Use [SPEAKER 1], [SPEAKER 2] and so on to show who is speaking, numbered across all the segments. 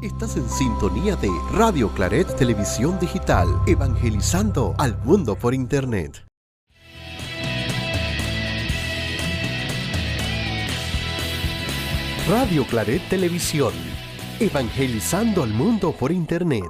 [SPEAKER 1] Estás en sintonía de Radio Claret Televisión Digital, evangelizando al mundo por Internet. Radio Claret Televisión, evangelizando al mundo por Internet.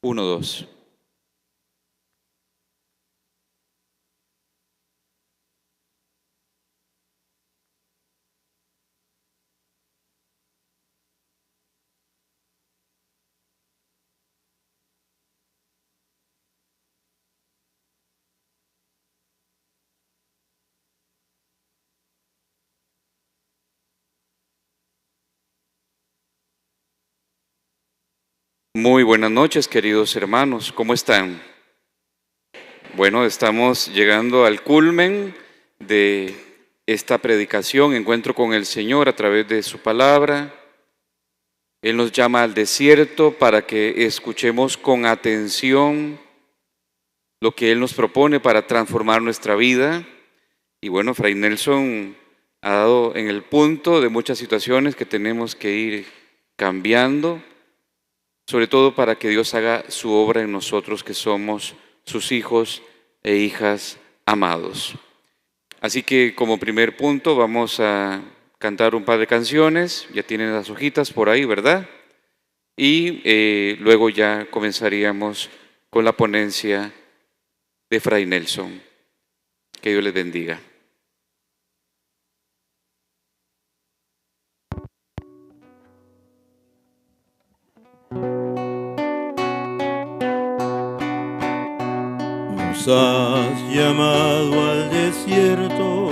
[SPEAKER 2] Uno, dos. Muy buenas noches, queridos hermanos, ¿cómo están? Bueno, estamos llegando al culmen de esta predicación, encuentro con el Señor a través de su palabra. Él nos llama al desierto para que escuchemos con atención lo que Él nos propone para transformar nuestra vida. Y bueno, Fray Nelson ha dado en el punto de muchas situaciones que tenemos que ir cambiando, sobre todo para que Dios haga su obra en nosotros que somos sus hijos e hijas amados. Así que como primer punto vamos a cantar un par de canciones, ya tienen las hojitas por ahí, ¿verdad? Y luego ya comenzaríamos con la ponencia de Fray Nelson. Que Dios les bendiga.
[SPEAKER 3] Nos has llamado al desierto,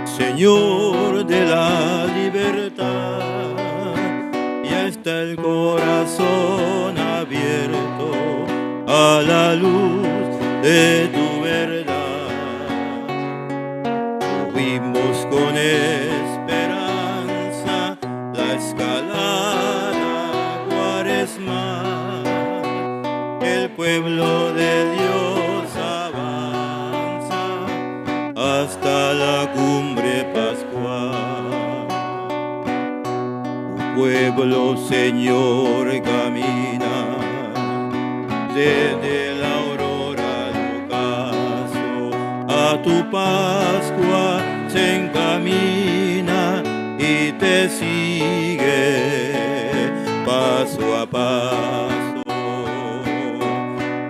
[SPEAKER 3] Señor de la libertad. Ya está el corazón abierto a la luz de tu verdad. Subimos con esperanza la escalada cuaresmal. El pueblo de Dios hasta la cumbre pascual. Tu pueblo, Señor, camina desde la aurora al ocaso. A tu Pascua se encamina y te sigue paso a paso.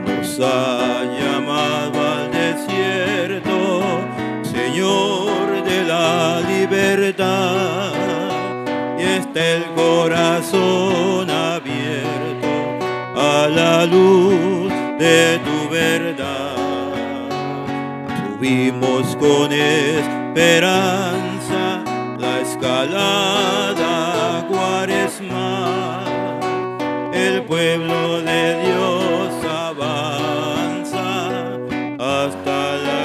[SPEAKER 3] Nos ha llamado al desierto, Señor de la libertad, y está el corazón abierto a la luz de tu verdad. Subimos con esperanza la escalada cuaresmal. El pueblo de Dios avanza hasta la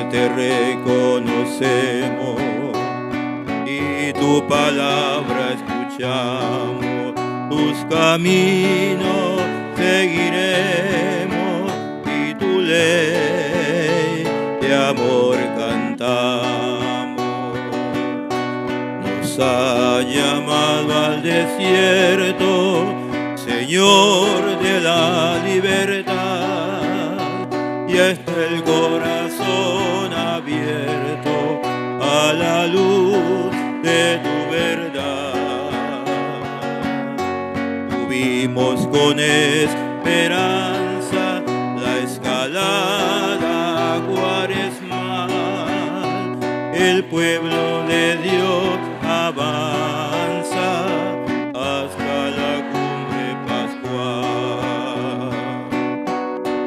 [SPEAKER 3] te reconocemos y tu palabra escuchamos, tus caminos seguiremos y tu ley de amor cantamos. Nos ha llamado al desierto, Señor de la libertad, y está el corazón abierto a la luz de tu verdad. Subimos con esperanza la escalada cuaresmal. El pueblo de Dios avanza hasta la cumbre pascual.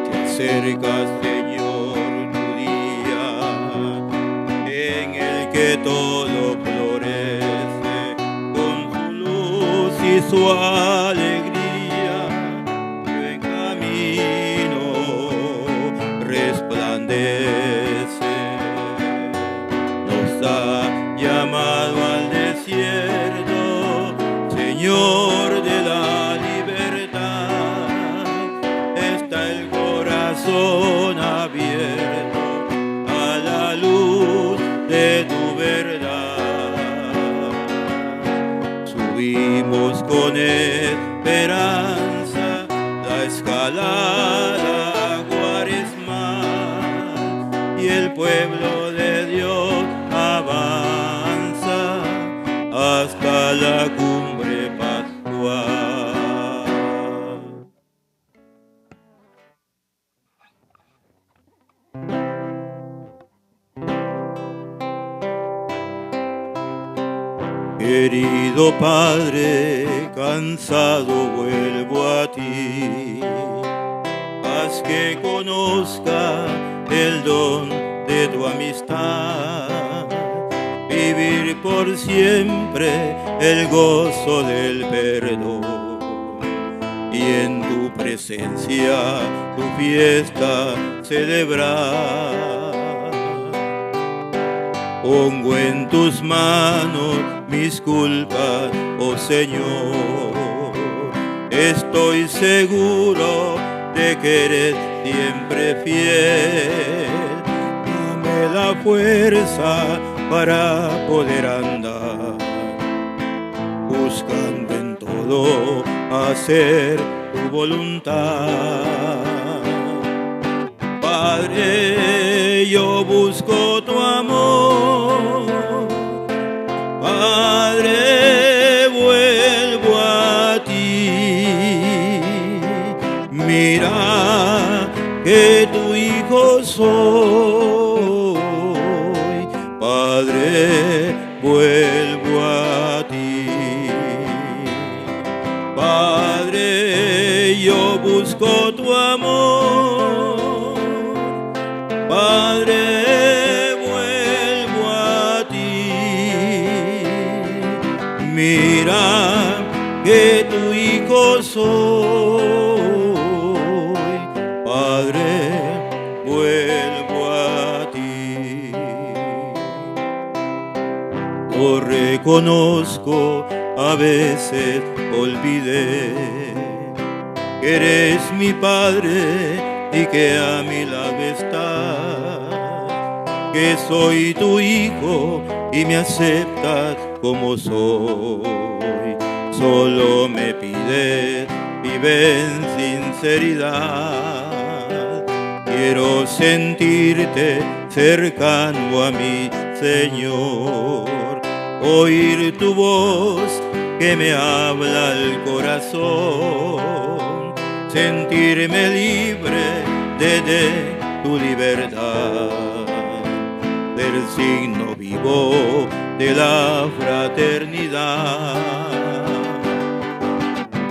[SPEAKER 3] Te acercas, Señor, tu día todo florece con su luz y su alegría. Buen camino resplandece. Nos ha llamado al desierto, Señor de la libertad. Está el corazón abierto a la luz de tu verdad. Subimos con esperanza la escalada cuaresmal y el pueblo de Dios avanza hasta la cumbre pascual. Querido Padre, cansado vuelvo a ti. Haz que conozca el don de tu amistad, vivir por siempre el gozo del perdón, y en tu presencia tu fiesta celebrar. Pongo en tus manos mis culpas, oh Señor. Estoy seguro de que eres siempre fiel. Dame la fuerza para poder andar, buscando en todo hacer tu voluntad. Padre, yo busco tu amor. Padre, vuelvo a ti. Mira que tu hijo soy. Padre, vuelvo a ti. Padre, yo busco tu amor. Padre, vuelvo a ti. Mira que tu hijo soy. Padre, vuelvo a ti. Lo reconozco, a veces olvidé que eres mi Padre y que a mi lado estás, que soy tu hijo y me aceptas como soy. Solo me pides, vive en sinceridad. Quiero sentirte cercano a mi Señor, oír tu voz que me habla al corazón, sentirme libre de tu libertad, del signo vivo de la fraternidad.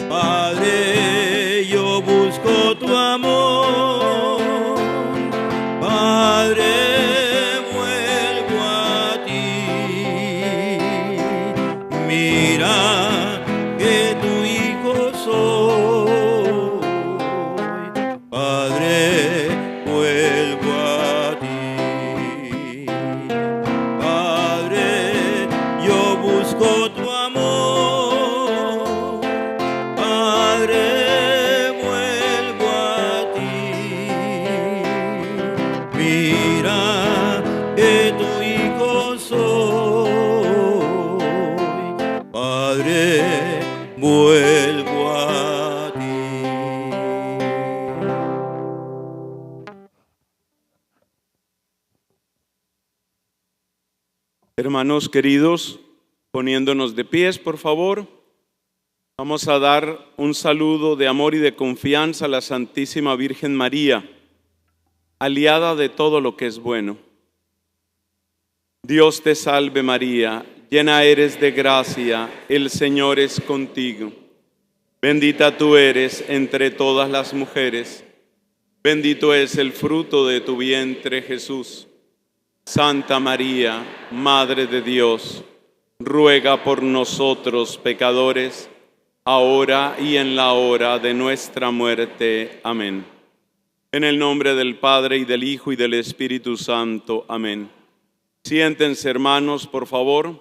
[SPEAKER 3] Padre, yo busco tu amor. Padre, vuelvo a ti. Mira que tu hijo soy. Padre, vuelvo a ti. Padre, yo busco tu amor. Padre, vuelvo a ti. Mira que tu hijo soy. Padre, vuelvo a ti.
[SPEAKER 4] Hermanos queridos, poniéndonos de pies, por favor, vamos a dar un saludo de amor y de confianza a la Santísima Virgen María, aliada de todo lo que es bueno. Dios te salve María, llena eres de gracia, el Señor es contigo. Bendita tú eres entre todas las mujeres, bendito es el fruto de tu vientre Jesús. Santa María, Madre de Dios, ruega por nosotros pecadores, ahora y en la hora de nuestra muerte. Amén. En el nombre del Padre, y del Hijo, y del Espíritu Santo. Amén. Siéntense, hermanos, por favor.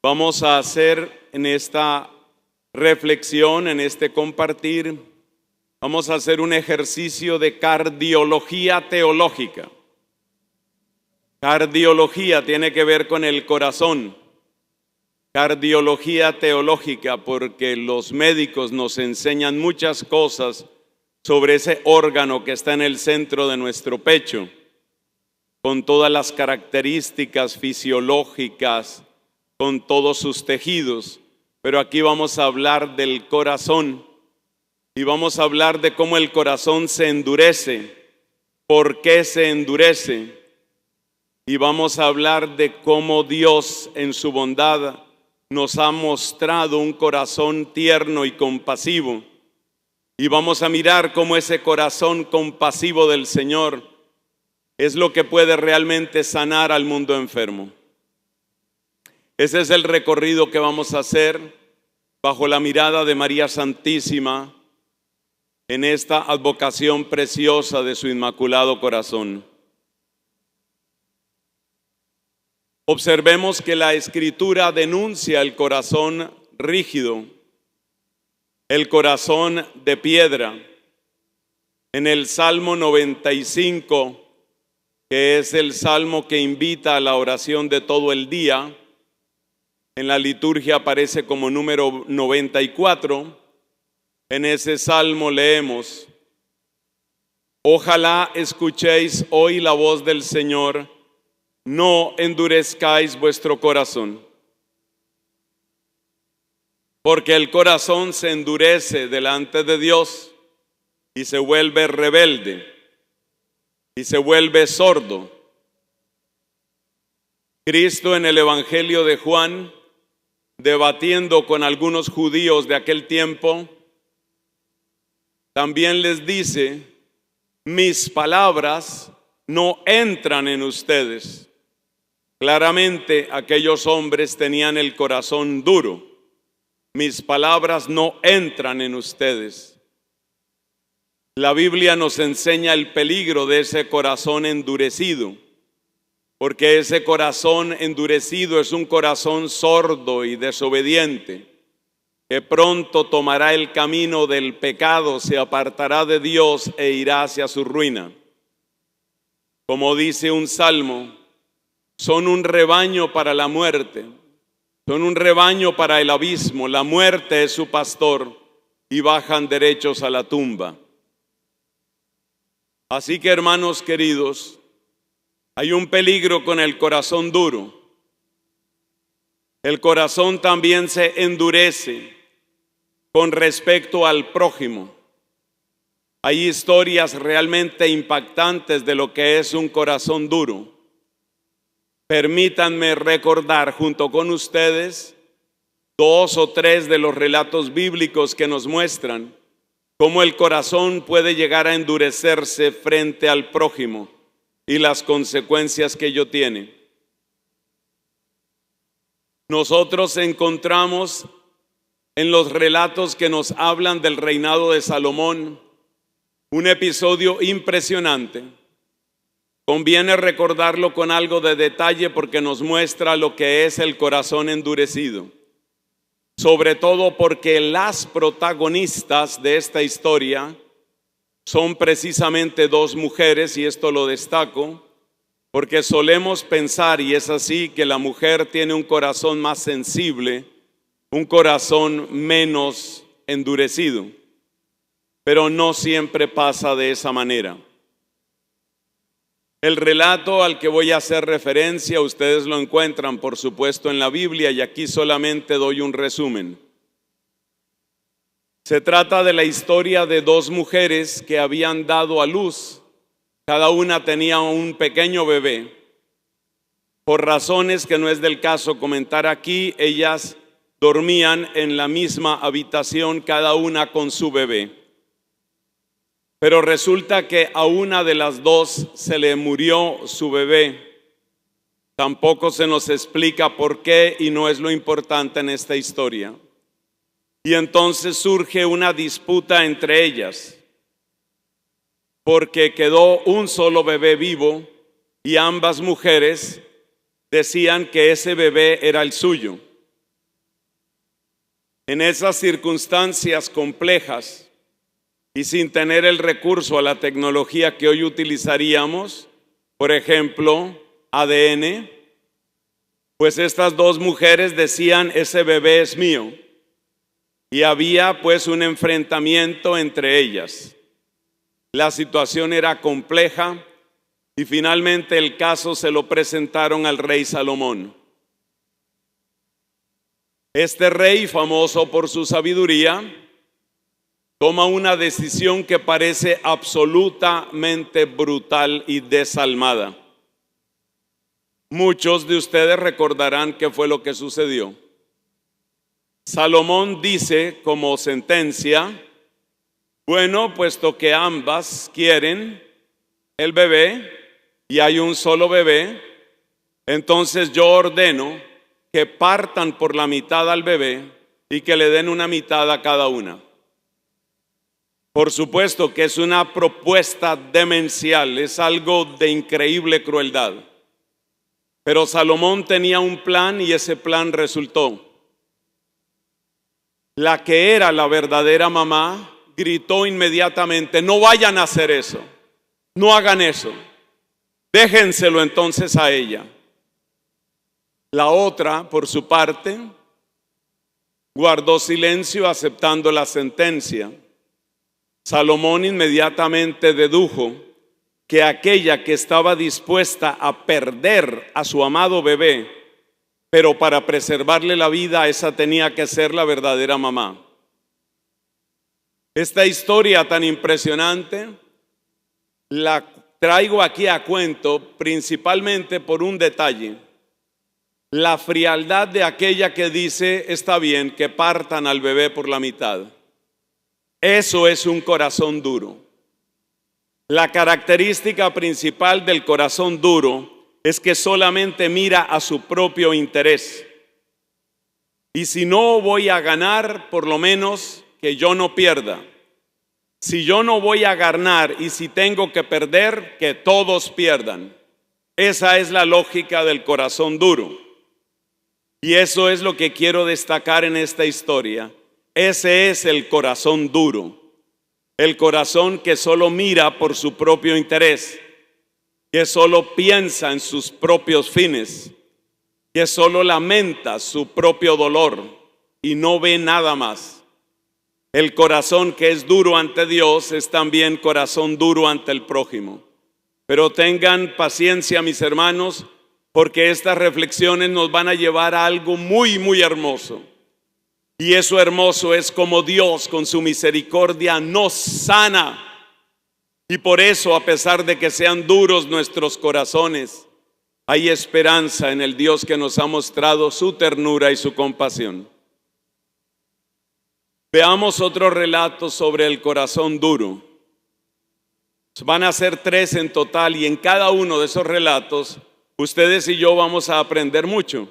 [SPEAKER 4] Vamos a hacer en esta reflexión, en este compartir, vamos a hacer un ejercicio de cardiología teológica. Cardiología tiene que ver con el corazón. Cardiología teológica porque los médicos nos enseñan muchas cosas sobre ese órgano que está en el centro de nuestro pecho, con todas las características fisiológicas, con todos sus tejidos. Pero aquí vamos a hablar del corazón y vamos a hablar de cómo el corazón se endurece, por qué se endurece, y vamos a hablar de cómo Dios en su bondad nos ha mostrado un corazón tierno y compasivo. Y vamos a mirar cómo ese corazón compasivo del Señor es lo que puede realmente sanar al mundo enfermo. Ese es el recorrido que vamos a hacer bajo la mirada de María Santísima en esta advocación preciosa de su Inmaculado Corazón. Observemos que la Escritura denuncia el corazón rígido, el corazón de piedra. En el Salmo 95, que es el salmo que invita a la oración de todo el día, en la liturgia aparece como número 94. En ese salmo leemos: ojalá escuchéis hoy la voz del Señor, no endurezcáis vuestro corazón. Porque el corazón se endurece delante de Dios y se vuelve rebelde y se vuelve sordo. Cristo en el Evangelio de Juan, debatiendo con algunos judíos de aquel tiempo, también les dice: mis palabras no entran en ustedes. Claramente aquellos hombres tenían el corazón duro. Mis palabras no entran en ustedes. La Biblia nos enseña el peligro de ese corazón endurecido, porque ese corazón endurecido es un corazón sordo y desobediente, que pronto tomará el camino del pecado, se apartará de Dios e irá hacia su ruina. Como dice un salmo, son un rebaño para la muerte, son un rebaño para el abismo, la muerte es su pastor y bajan derechos a la tumba. Así que, hermanos queridos, hay un peligro con el corazón duro. El corazón también se endurece con respecto al prójimo. Hay historias realmente impactantes de lo que es un corazón duro. Permítanme recordar junto con ustedes 2 o 3 de los relatos bíblicos que nos muestran cómo el corazón puede llegar a endurecerse frente al prójimo y las consecuencias que ello tiene. Nosotros encontramos en los relatos que nos hablan del reinado de Salomón un episodio impresionante. Conviene recordarlo con algo de detalle porque nos muestra lo que es el corazón endurecido. Sobre todo porque las protagonistas de esta historia son precisamente 2 mujeres, y esto lo destaco, porque solemos pensar, y es así, que la mujer tiene un corazón más sensible, un corazón menos endurecido, pero no siempre pasa de esa manera. El relato al que voy a hacer referencia, ustedes lo encuentran, por supuesto, en la Biblia, y aquí solamente doy un resumen. Se trata de la historia de 2 mujeres que habían dado a luz. Cada una tenía un pequeño bebé. Por razones que no es del caso comentar aquí, ellas dormían en la misma habitación, cada una con su bebé. pero resulta que a una de las dos se le murió su bebé. Tampoco se nos explica por qué y no es lo importante en esta historia. Y entonces surge una disputa entre ellas, porque quedó un solo bebé vivo y ambas mujeres decían que ese bebé era el suyo. En esas circunstancias complejas y sin tener el recurso a la tecnología que hoy utilizaríamos, por ejemplo, ADN, pues estas dos mujeres decían, ese bebé es mío. Y había pues un enfrentamiento entre ellas. La situación era compleja y finalmente el caso se lo presentaron al rey Salomón. Este rey, famoso por su sabiduría, toma una decisión que parece absolutamente brutal y desalmada. Muchos de ustedes recordarán qué fue lo que sucedió. Salomón dice como sentencia, bueno, puesto que ambas quieren el bebé y hay un solo bebé, entonces yo ordeno que partan por la mitad al bebé y que le den una mitad a cada una. Por supuesto que es una propuesta demencial, es algo de increíble crueldad. Pero Salomón tenía un plan y ese plan resultó. La que era la verdadera mamá gritó inmediatamente, no vayan a hacer eso, no hagan eso, déjenselo entonces a ella. La otra, por su parte, guardó silencio aceptando la sentencia. Salomón inmediatamente dedujo que aquella que estaba dispuesta a perder a su amado bebé, pero para preservarle la vida, esa tenía que ser la verdadera mamá. Esta historia tan impresionante la traigo aquí a cuento principalmente por un detalle: la frialdad de aquella que dice, está bien, que partan al bebé por la mitad. Eso es un corazón duro. La característica principal del corazón duro es que solamente mira a su propio interés. Y si no voy a ganar, por lo menos que yo no pierda. Si yo no voy a ganar y si tengo que perder, que todos pierdan. Esa es la lógica del corazón duro. Y eso es lo que quiero destacar en esta historia. Ese es el corazón duro. El corazón que solo mira por su propio interés, que solo piensa en sus propios fines, que solo lamenta su propio dolor y no ve nada más. El corazón que es duro ante Dios es también corazón duro ante el prójimo. Pero tengan paciencia, mis hermanos, porque estas reflexiones nos van a llevar a algo muy, muy hermoso. Y eso hermoso es como Dios con su misericordia nos sana. Y por eso, a pesar de que sean duros nuestros corazones, hay esperanza en el Dios que nos ha mostrado su ternura y su compasión. Veamos otro relato sobre el corazón duro. Van a ser 3 en total y en cada uno de esos relatos ustedes y yo vamos a aprender mucho,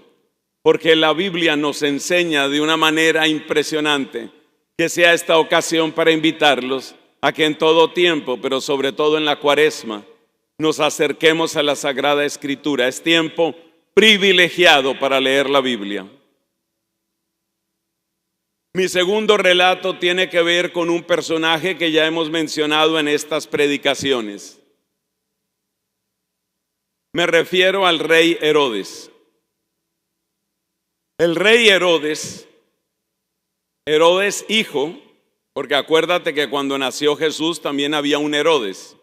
[SPEAKER 4] porque la Biblia nos enseña de una manera impresionante. Que sea esta ocasión para invitarlos a que en todo tiempo, pero sobre todo en la Cuaresma, nos acerquemos a la Sagrada Escritura. Es tiempo privilegiado para leer la Biblia. Mi segundo relato tiene que ver con un personaje que ya hemos mencionado en estas predicaciones. Me refiero al rey Herodes. El rey Herodes hijo, porque acuérdate que cuando nació Jesús también había un Herodes.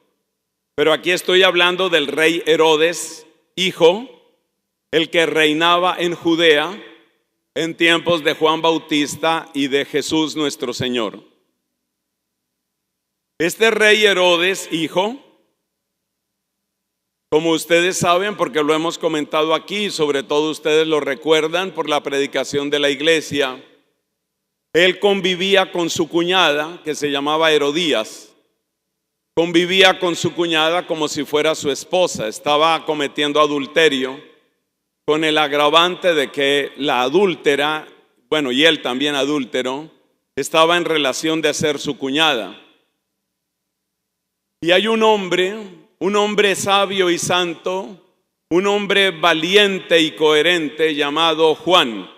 [SPEAKER 4] Pero aquí estoy hablando del rey Herodes, hijo, el que reinaba en Judea en tiempos de Juan Bautista y de Jesús nuestro Señor. Este rey Herodes, hijo, como ustedes saben, porque lo hemos comentado aquí, sobre todo ustedes lo recuerdan por la predicación de la iglesia, él convivía con su cuñada, que se llamaba Herodías. convivía con su cuñada como si fuera su esposa. Estaba cometiendo adulterio con el agravante de que la adúltera, bueno, y él también adúltero, estaba en relación de ser su cuñada. Y hay un hombre sabio y santo, un hombre valiente y coherente llamado Juan,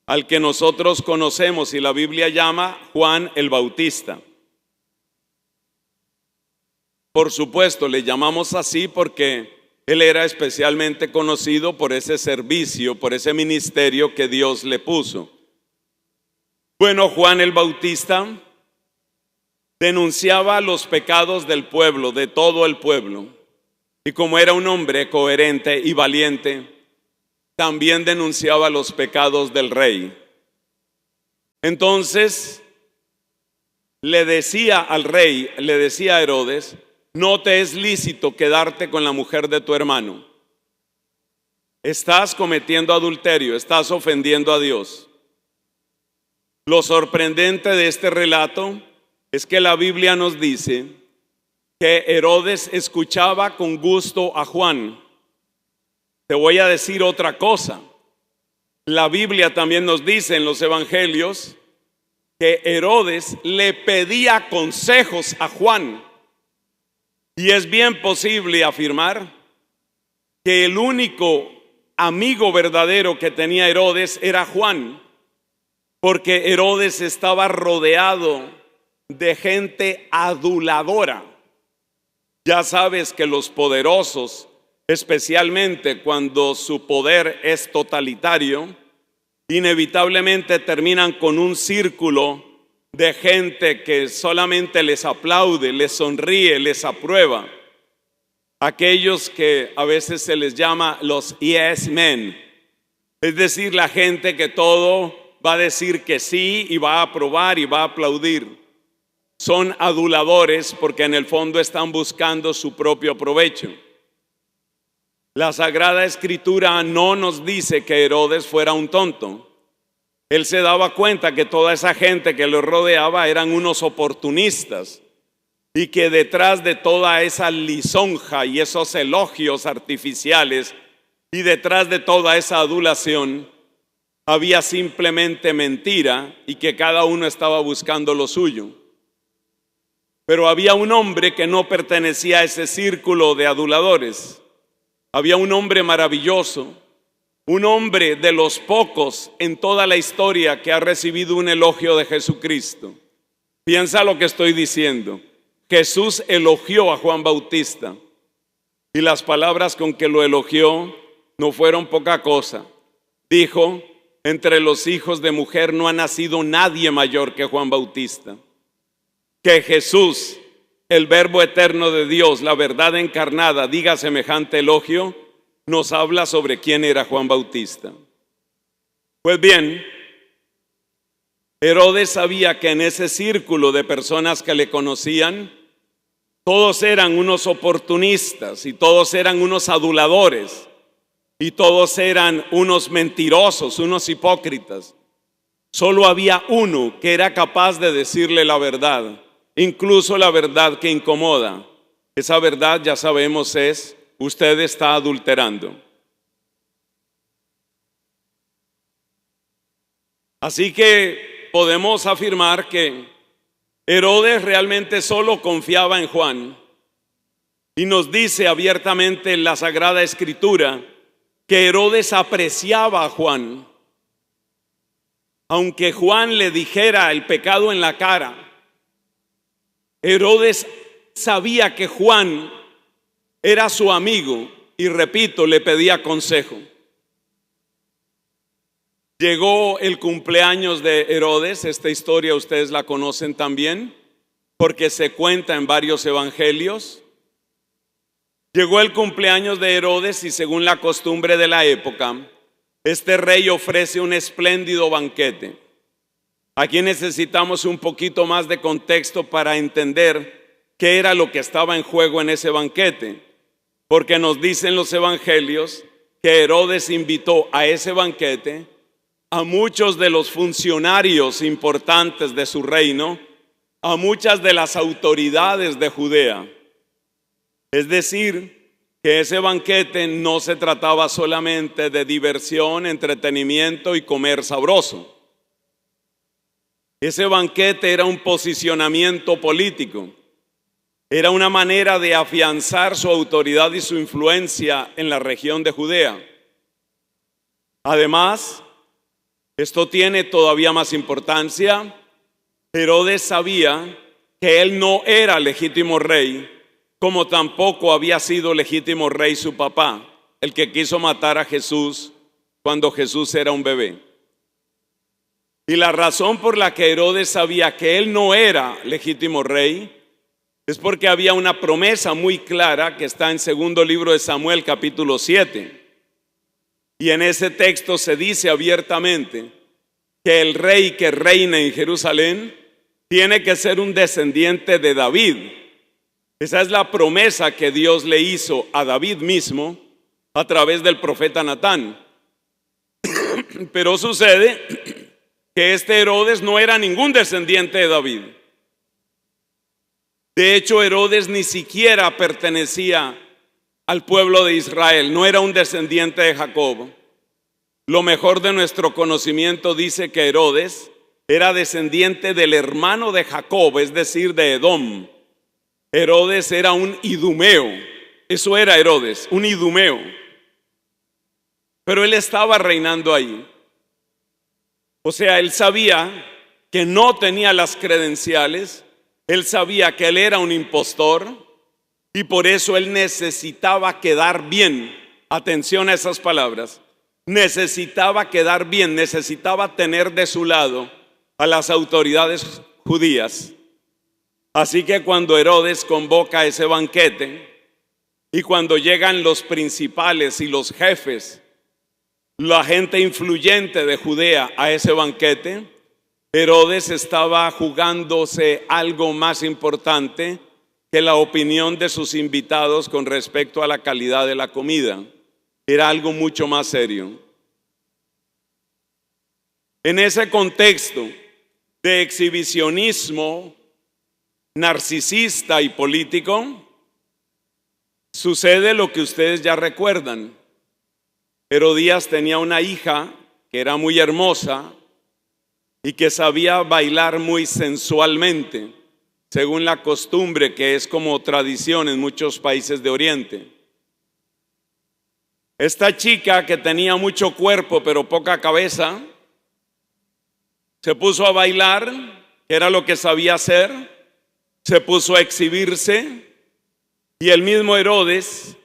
[SPEAKER 4] al que nosotros conocemos y la Biblia llama Juan el Bautista. Por supuesto, le llamamos así porque él era especialmente conocido por ese servicio, por ese ministerio que Dios le puso. Bueno, Juan el Bautista denunciaba los pecados del pueblo, de todo el pueblo. Y como era un hombre coherente y valiente, también denunciaba los pecados del rey. Entonces, le decía al rey, le decía a Herodes: no te es lícito quedarte con la mujer de tu hermano. Estás cometiendo adulterio, estás ofendiendo a Dios. Lo sorprendente de este relato es que la Biblia nos dice que Herodes escuchaba con gusto a Juan. Te voy a decir otra cosa. La Biblia también nos dice en los evangelios que Herodes le pedía consejos a Juan. Y es bien posible afirmar que el único amigo verdadero que tenía Herodes era Juan, porque Herodes estaba rodeado de gente aduladora. Ya sabes que los poderosos, especialmente cuando su poder es totalitario, inevitablemente terminan con un círculo de gente que solamente les aplaude, les sonríe, les aprueba. Aquellos que a veces se les llama los yes men, es decir, la gente que todo va a decir que sí y va a aprobar y va a aplaudir. Son aduladores porque en el fondo están buscando su propio provecho. La Sagrada Escritura no nos dice que Herodes fuera un tonto. Él se daba cuenta que toda esa gente que lo rodeaba eran unos oportunistas y que detrás de toda esa lisonja y esos elogios artificiales y detrás de toda esa adulación había simplemente mentira y que cada uno estaba buscando lo suyo. Pero había un hombre que no pertenecía a ese círculo de aduladores. Había un hombre maravilloso, un hombre de los pocos en toda la historia que ha recibido un elogio de Jesucristo. Piensa lo que estoy diciendo. Jesús elogió a Juan Bautista y las palabras con que lo elogió no fueron poca cosa. Dijo: entre los hijos de mujer no ha nacido nadie mayor que Juan Bautista. Que Jesús, el Verbo eterno de Dios, la verdad encarnada, diga semejante elogio, nos habla sobre quién era Juan Bautista. Pues bien, Herodes sabía que en ese círculo de personas que le conocían, todos eran unos oportunistas y todos eran unos aduladores y todos eran unos mentirosos, unos hipócritas. Solo había uno que era capaz de decirle la verdad, incluso la verdad que incomoda. Esa verdad, ya sabemos, es: usted está adulterando. Así que podemos afirmar que Herodes realmente solo confiaba en Juan. Y nos dice abiertamente en la Sagrada Escritura que Herodes apreciaba a Juan. Aunque Juan le dijera el pecado en la cara, Herodes sabía que Juan era su amigo y, repito, le pedía consejo. Llegó el cumpleaños de Herodes. Esta historia ustedes la conocen también porque se cuenta en varios evangelios. Llegó el cumpleaños de Herodes y, según la costumbre de la época, este rey ofrece un espléndido banquete. Aquí necesitamos un poquito más de contexto para entender qué era lo que estaba en juego en ese banquete, porque nos dicen los evangelios que Herodes invitó a ese banquete a muchos de los funcionarios importantes de su reino a muchas de las autoridades de Judea. Es decir, que ese banquete no se trataba solamente de diversión, entretenimiento y comer sabroso. Ese banquete era un posicionamiento político. Era una manera de afianzar su autoridad y su influencia en la región de Judea. Además, esto tiene todavía más importancia. Herodes sabía que él no era legítimo rey, como tampoco había sido legítimo rey su papá, el que quiso matar a Jesús cuando Jesús era un bebé. Y la razón por la que Herodes sabía que él no era legítimo rey es porque había una promesa muy clara que está en segundo libro de Samuel, capítulo 7. Y en ese texto se dice abiertamente que el rey que reine en Jerusalén tiene que ser un descendiente de David. Esa es la promesa que Dios le hizo a David mismo a través del profeta Natán. Pero sucede que este Herodes no era ningún descendiente de David. De hecho, Herodes ni siquiera pertenecía al pueblo de Israel, no era un descendiente de Jacob. Lo mejor de nuestro conocimiento dice que Herodes era descendiente del hermano de Jacob, es decir, de Edom. Herodes era un idumeo, eso era Herodes, un idumeo. Pero él estaba reinando ahí. O sea, él sabía que no tenía las credenciales, él sabía que él era un impostor y por eso él necesitaba quedar bien. Atención a esas palabras. Necesitaba quedar bien, necesitaba tener de su lado a las autoridades judías. Así que cuando Herodes convoca ese banquete y cuando llegan los principales y los jefes, la gente influyente de Judea a ese banquete, Herodes estaba jugándose algo más importante que la opinión de sus invitados con respecto a la calidad de la comida. Era algo mucho más serio. En ese contexto de exhibicionismo narcisista y político, sucede lo que ustedes ya recuerdan. Herodías tenía una hija que era muy hermosa y que sabía bailar muy sensualmente, según la costumbre que es como tradición en muchos países de Oriente. Esta chica que tenía mucho cuerpo pero poca cabeza, se puso a bailar, que era lo que sabía hacer, se puso a exhibirse, y el mismo Herodes,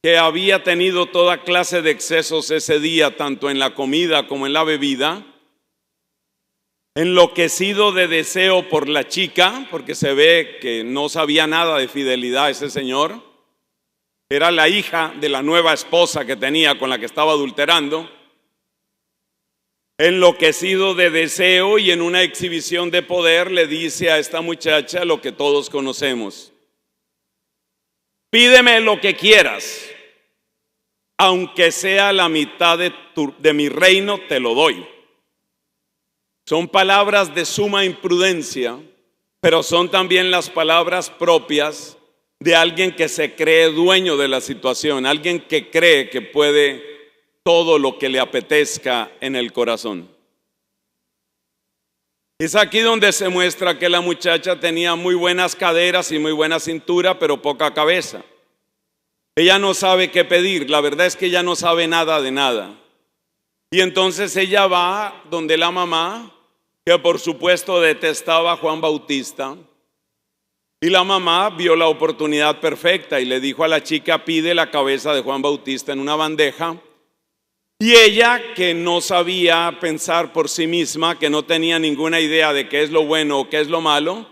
[SPEAKER 4] que había tenido toda clase de excesos ese día, tanto en la comida como en la bebida, enloquecido de deseo por la chica, porque se ve que no sabía nada de fidelidad ese señor, era la hija de la nueva esposa que tenía con la que estaba adulterando, enloquecido de deseo y en una exhibición de poder le dice a esta muchacha lo que todos conocemos: pídeme lo que quieras, aunque sea la mitad de mi reino, te lo doy. Son palabras de suma imprudencia, pero son también las palabras propias de alguien que se cree dueño de la situación, alguien que cree que puede todo lo que le apetezca en el corazón. Es aquí donde se muestra que la muchacha tenía muy buenas caderas y muy buena cintura, pero poca cabeza. Ella no sabe qué pedir, la verdad es que ella no sabe nada de nada. Y entonces ella va donde la mamá, que por supuesto detestaba a Juan Bautista, y la mamá vio la oportunidad perfecta y le dijo a la chica: pide la cabeza de Juan Bautista en una bandeja. Y ella, que no sabía pensar por sí misma, que no tenía ninguna idea de qué es lo bueno o qué es lo malo,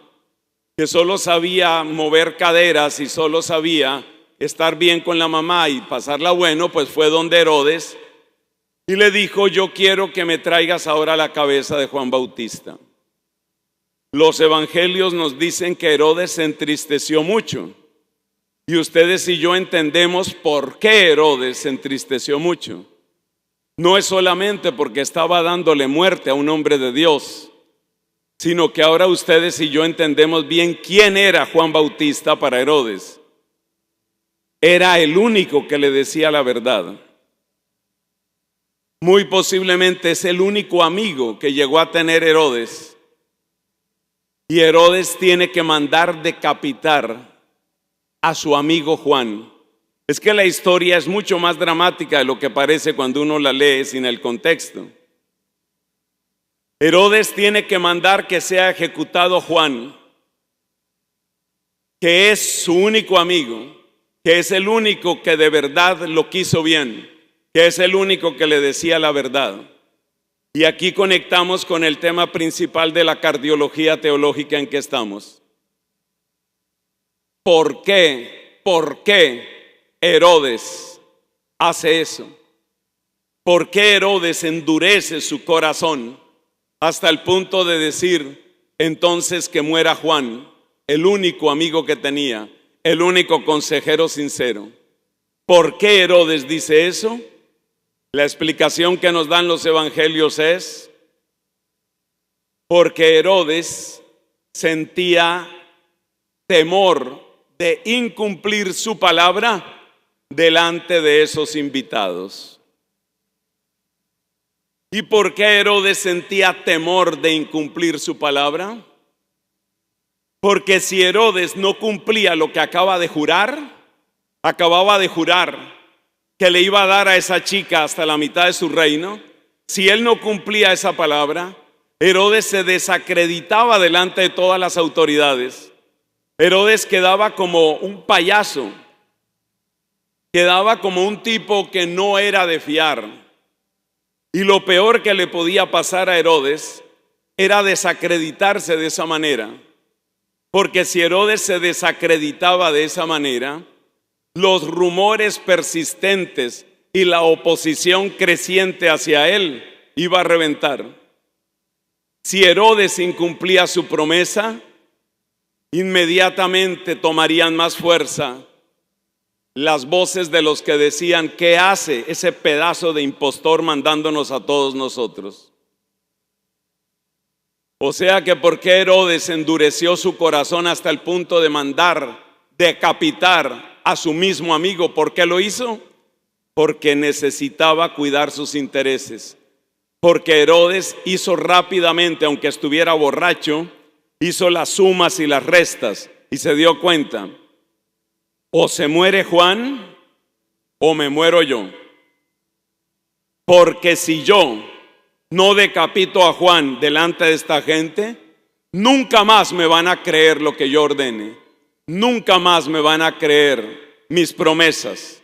[SPEAKER 4] que solo sabía mover caderas y solo sabía estar bien con la mamá y pasarla bueno, pues fue donde Herodes y le dijo: yo quiero que me traigas ahora la cabeza de Juan Bautista. Los evangelios nos dicen que Herodes se entristeció mucho, y ustedes y yo entendemos por qué Herodes se entristeció mucho. No es solamente porque estaba dándole muerte a un hombre de Dios, sino que ahora ustedes y yo entendemos bien quién era Juan Bautista para Herodes. Era el único que le decía la verdad. Muy posiblemente es el único amigo que llegó a tener Herodes. Y Herodes tiene que mandar decapitar a su amigo Juan. Es que la historia es mucho más dramática de lo que parece cuando uno la lee sin el contexto. Herodes tiene que mandar que sea ejecutado Juan, que es su único amigo, que es el único que de verdad lo quiso bien, que es el único que le decía la verdad. Y aquí conectamos con el tema principal de la cardiología teológica en que estamos. ¿Por qué? ¿Por qué Herodes hace eso? ¿Por qué Herodes endurece su corazón hasta el punto de decir entonces que muera Juan, el único amigo que tenía, el único consejero sincero? ¿Por qué Herodes dice eso? La explicación que nos dan los evangelios es porque Herodes sentía temor de incumplir su palabra delante de esos invitados. ¿Y por qué Herodes sentía temor de incumplir su palabra? Porque si Herodes no cumplía lo que acababa de jurar que le iba a dar a esa chica hasta la mitad de su reino, si él no cumplía esa palabra, Herodes se desacreditaba delante de todas las autoridades. Herodes quedaba como un payaso, quedaba como un tipo que no era de fiar. Y lo peor que le podía pasar a Herodes era desacreditarse de esa manera. Porque si Herodes se desacreditaba de esa manera, los rumores persistentes y la oposición creciente hacia él iba a reventar. Si Herodes incumplía su promesa, inmediatamente tomarían más fuerza las voces de los que decían: ¿qué hace ese pedazo de impostor mandándonos a todos nosotros? O sea que ¿por qué Herodes endureció su corazón hasta el punto de mandar decapitar a su mismo amigo? ¿Por qué lo hizo? Porque necesitaba cuidar sus intereses. Porque Herodes hizo rápidamente, aunque estuviera borracho, hizo las sumas y las restas y se dio cuenta: o se muere Juan o me muero yo. Porque si yo no decapito a Juan delante de esta gente, nunca más me van a creer lo que yo ordene. Nunca más me van a creer mis promesas.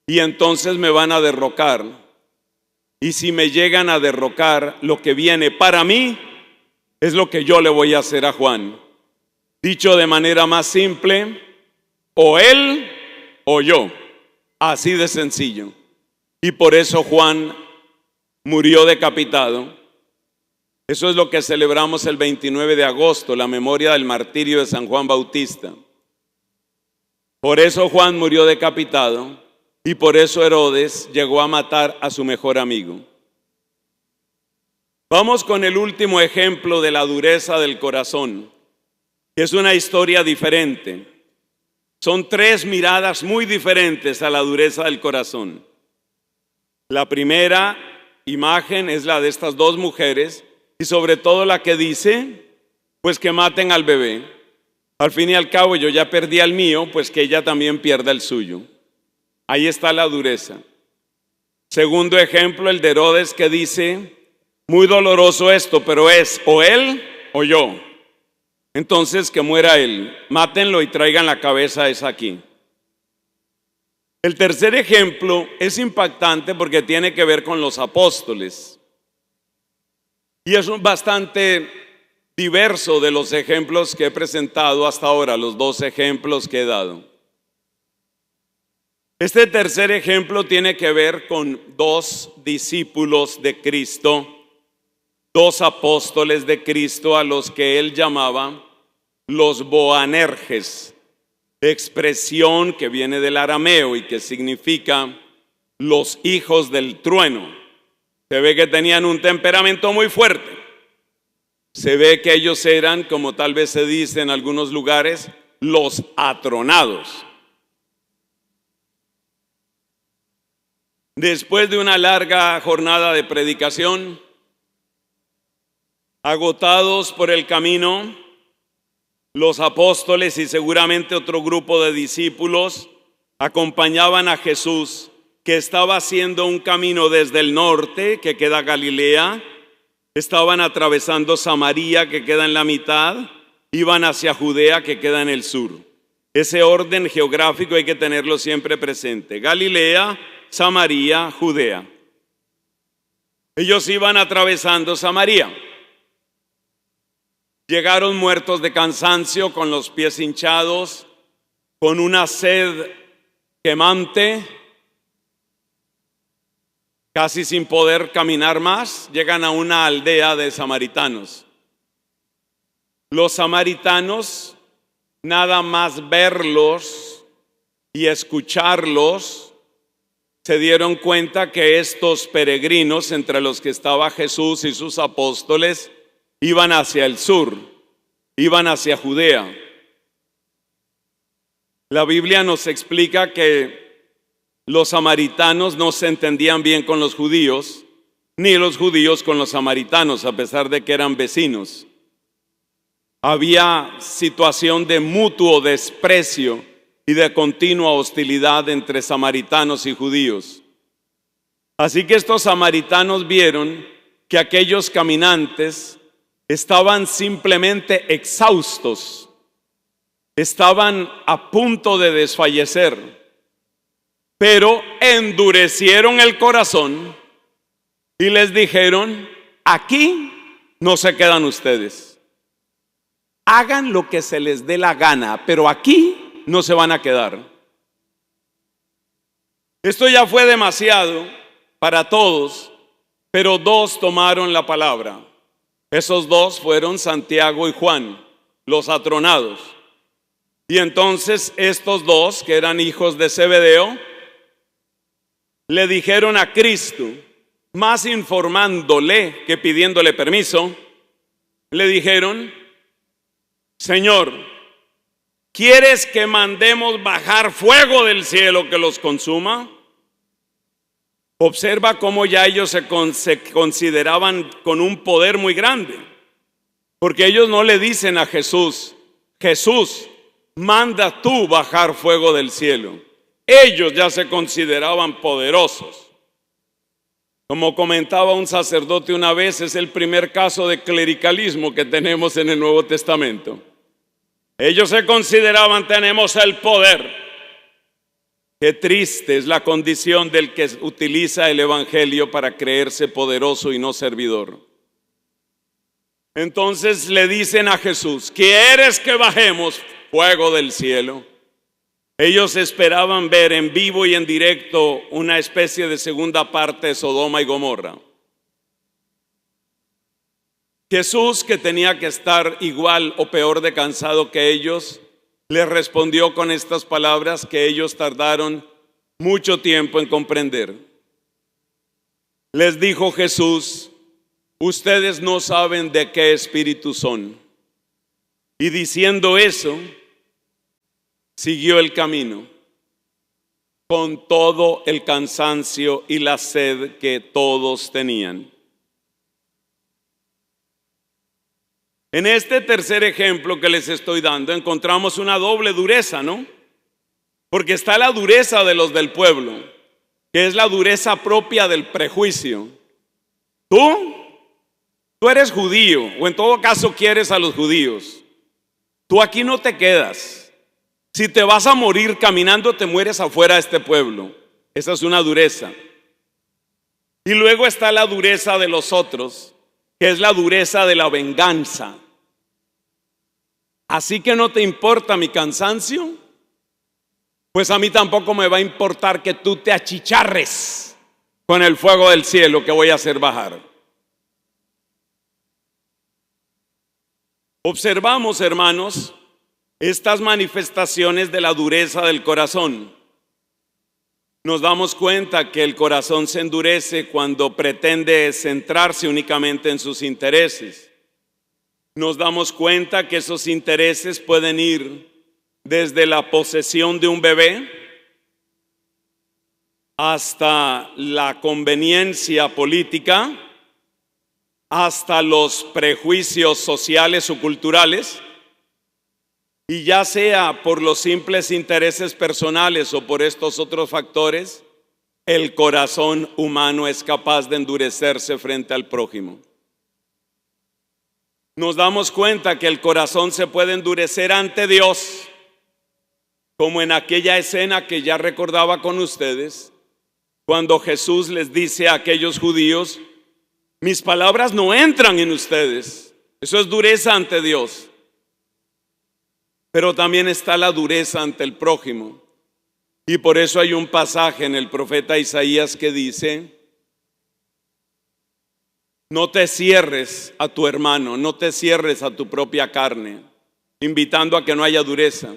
[SPEAKER 4] Y entonces me van a derrocar. Y si me llegan a derrocar, lo que viene para mí es lo que yo le voy a hacer a Juan. Dicho de manera más simple: o él o yo. Así de sencillo. Y por eso Juan murió decapitado. Eso es lo que celebramos el 29 de agosto, la memoria del martirio de San Juan Bautista. Por eso Juan murió decapitado y por eso Herodes llegó a matar a su mejor amigo. Vamos con el último ejemplo de la dureza del corazón, que es una historia diferente. Son tres miradas muy diferentes a la dureza del corazón. La primera imagen es la de estas dos mujeres y sobre todo la que dice, pues que maten al bebé. Al fin y al cabo yo ya perdí al mío, pues que ella también pierda el suyo. Ahí está la dureza. Segundo ejemplo, el de Herodes, que dice: muy doloroso esto, pero es o él o yo. Entonces que muera él, mátenlo y traigan la cabeza esa aquí. El tercer ejemplo es impactante porque tiene que ver con los apóstoles. Y es bastante diverso de los ejemplos que he presentado hasta ahora, los dos ejemplos que he dado. Este tercer ejemplo tiene que ver con dos discípulos de Cristo, dos apóstoles de Cristo a los que él llamaba los Boanerges, expresión que viene del arameo y que significa los hijos del trueno. Se ve que tenían un temperamento muy fuerte. Se ve que ellos eran, como tal vez se dice en algunos lugares, los atronados. Después de una larga jornada de predicación, agotados por el camino, los apóstoles y seguramente otro grupo de discípulos acompañaban a Jesús, que estaba haciendo un camino desde el norte, que queda Galilea. Estaban atravesando Samaria, que queda en la mitad, iban hacia Judea, que queda en el sur. Ese orden geográfico hay que tenerlo siempre presente: Galilea, Samaria, Judea. Ellos iban atravesando Samaria. Llegaron muertos de cansancio, con los pies hinchados, con una sed quemante, casi sin poder caminar más. Llegan a una aldea de samaritanos. Los samaritanos, nada más verlos y escucharlos, se dieron cuenta que estos peregrinos, entre los que estaba Jesús y sus apóstoles, iban hacia el sur, iban hacia Judea. La Biblia nos explica que los samaritanos no se entendían bien con los judíos, ni los judíos con los samaritanos, a pesar de que eran vecinos. Había situación de mutuo desprecio y de continua hostilidad entre samaritanos y judíos. Así que estos samaritanos vieron que aquellos caminantes estaban simplemente exhaustos, estaban a punto de desfallecer, pero endurecieron el corazón y les dijeron: aquí no se quedan ustedes, hagan lo que se les dé la gana, pero aquí no se van a quedar. Esto ya fue demasiado para todos, pero dos tomaron la palabra. Esos dos fueron Santiago y Juan, los atronados. Y entonces estos dos, que eran hijos de Zebedeo, le dijeron a Cristo, más informándole que pidiéndole permiso, le dijeron: Señor, ¿quieres que mandemos bajar fuego del cielo que los consuma? Observa cómo ya ellos se consideraban con un poder muy grande, porque ellos no le dicen a Jesús: Jesús, manda tú bajar fuego del cielo. Ellos ya se consideraban poderosos. Como comentaba un sacerdote una vez, es el primer caso de clericalismo que tenemos en el Nuevo Testamento. Ellos se consideraban: tenemos el poder. Qué triste es la condición del que utiliza el evangelio para creerse poderoso y no servidor. Entonces le dicen a Jesús: ¿quieres que bajemos fuego del cielo? Ellos esperaban ver en vivo y en directo una especie de segunda parte de Sodoma y Gomorra. Jesús, que tenía que estar igual o peor de cansado que ellos, les respondió con estas palabras que ellos tardaron mucho tiempo en comprender. Les dijo Jesús: ustedes no saben de qué espíritu son. Y diciendo eso, siguió el camino con todo el cansancio y la sed que todos tenían. En este tercer ejemplo que les estoy dando encontramos una doble dureza, ¿no? Porque está la dureza de los del pueblo, que es la dureza propia del prejuicio. Tú eres judío, o en todo caso quieres a los judíos. Tú aquí no te quedas. Si te vas a morir caminando, te mueres afuera de este pueblo. Esa es una dureza. Y luego está la dureza de los otros, que es la dureza de la venganza. Así que no te importa mi cansancio, pues a mí tampoco me va a importar que tú te achicharres con el fuego del cielo que voy a hacer bajar. Observamos, hermanos, estas manifestaciones de la dureza del corazón. Nos damos cuenta que el corazón se endurece cuando pretende centrarse únicamente en sus intereses. nos damos cuenta que esos intereses pueden ir desde la posesión de un bebé hasta la conveniencia política, hasta los prejuicios sociales o culturales, y ya sea por los simples intereses personales o por estos otros factores, el corazón humano es capaz de endurecerse frente al prójimo. Nos damos cuenta que el corazón se puede endurecer ante Dios, como en aquella escena que ya recordaba con ustedes, cuando Jesús les dice a aquellos judíos: mis palabras no entran en ustedes. Eso es dureza ante Dios. Pero también está la dureza ante el prójimo. Y por eso hay un pasaje en el profeta Isaías que dice: no te cierres a tu hermano, no te cierres a tu propia carne, invitando a que no haya dureza.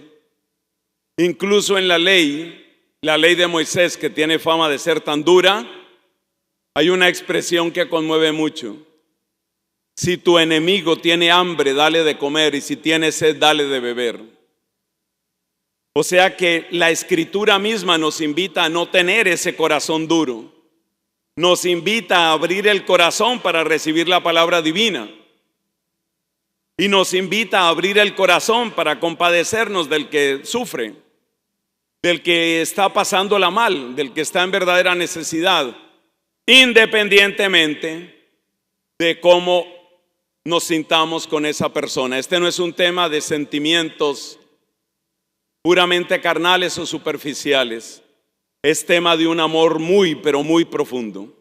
[SPEAKER 4] Incluso en la ley de Moisés, que tiene fama de ser tan dura, hay una expresión que conmueve mucho: si tu enemigo tiene hambre, dale de comer, y si tiene sed, dale de beber. O sea que la Escritura misma nos invita a no tener ese corazón duro. Nos invita a abrir el corazón para recibir la palabra divina. Y nos invita a abrir el corazón para compadecernos del que sufre, del que está pasándola mal, del que está en verdadera necesidad, independientemente de cómo nos sintamos con esa persona. Este no es un tema de sentimientos puramente carnales o superficiales. Es tema de un amor muy, pero muy profundo.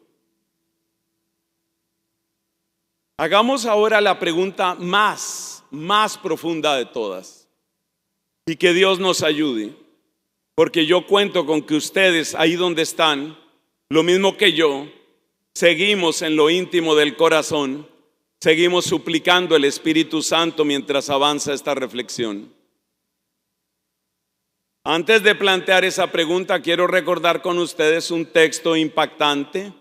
[SPEAKER 4] Hagamos ahora la pregunta más profunda de todas, y que Dios nos ayude, porque yo cuento con que ustedes, ahí donde están, lo mismo que yo, seguimos en lo íntimo del corazón, seguimos suplicando el Espíritu Santo mientras avanza esta reflexión. Antes de plantear esa pregunta, quiero recordar con ustedes un texto impactante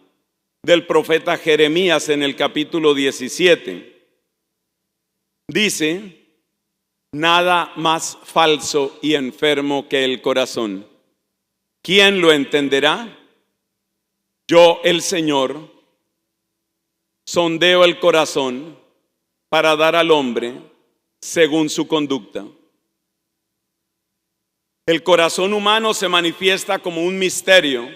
[SPEAKER 4] del profeta Jeremías en el capítulo 17. Dice: nada más falso y enfermo que el corazón. ¿Quién lo entenderá? Yo, el Señor, sondeo el corazón para dar al hombre según su conducta. El corazón humano se manifiesta como un misterio.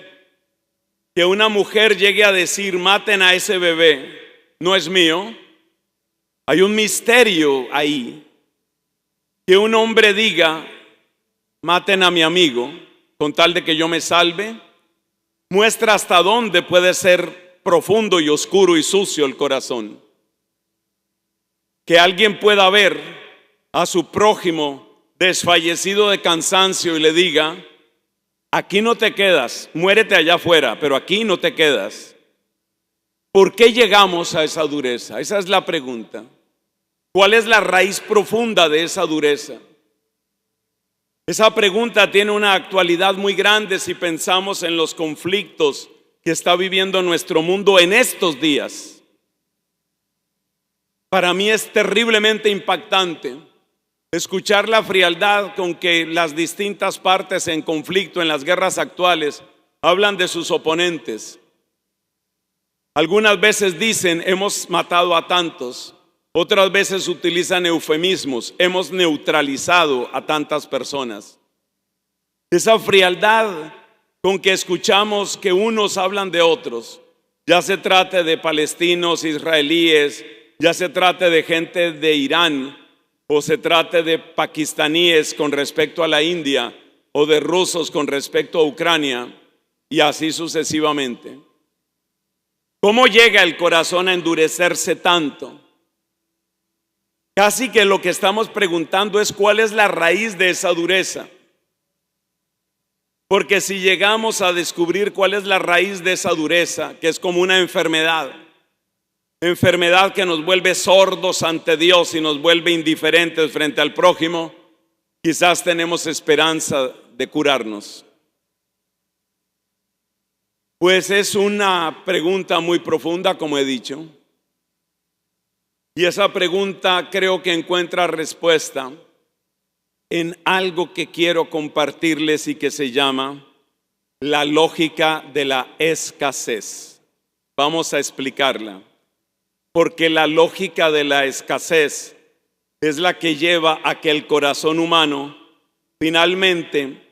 [SPEAKER 4] Que una mujer llegue a decir: maten a ese bebé, no es mío. Hay un misterio ahí. Que un hombre diga: maten a mi amigo con tal de que yo me salve, muestra hasta dónde puede ser profundo y oscuro y sucio el corazón. Que alguien pueda ver a su prójimo desfallecido de cansancio y le diga: aquí no te quedas, muérete allá afuera, pero aquí no te quedas. ¿Por qué llegamos a esa dureza? Esa es la pregunta. ¿Cuál es la raíz profunda de esa dureza? Esa pregunta tiene una actualidad muy grande si pensamos en los conflictos que está viviendo nuestro mundo en estos días. Para mí es terriblemente impactante escuchar la frialdad con que las distintas partes en conflicto en las guerras actuales hablan de sus oponentes. Algunas veces dicen: hemos matado a tantos. Otras veces utilizan eufemismos: hemos neutralizado a tantas personas. Esa frialdad con que escuchamos que unos hablan de otros, ya se trate de palestinos, israelíes, ya se trate de gente de Irán, o se trate de pakistaníes con respecto a la India, o de rusos con respecto a Ucrania, y así sucesivamente. ¿Cómo llega el corazón a endurecerse tanto? Casi que lo que estamos preguntando es: ¿cuál es la raíz de esa dureza? Porque si llegamos a descubrir cuál es la raíz de esa dureza, que es como una enfermedad que nos vuelve sordos ante Dios y nos vuelve indiferentes frente al prójimo, quizás tenemos esperanza de curarnos. Pues es una pregunta muy profunda, como he dicho, Y esa pregunta creo que encuentra respuesta en algo que quiero compartirles y que se llama la lógica de la escasez. Vamos a explicarla, porque la lógica de la escasez es la que lleva a que el corazón humano finalmente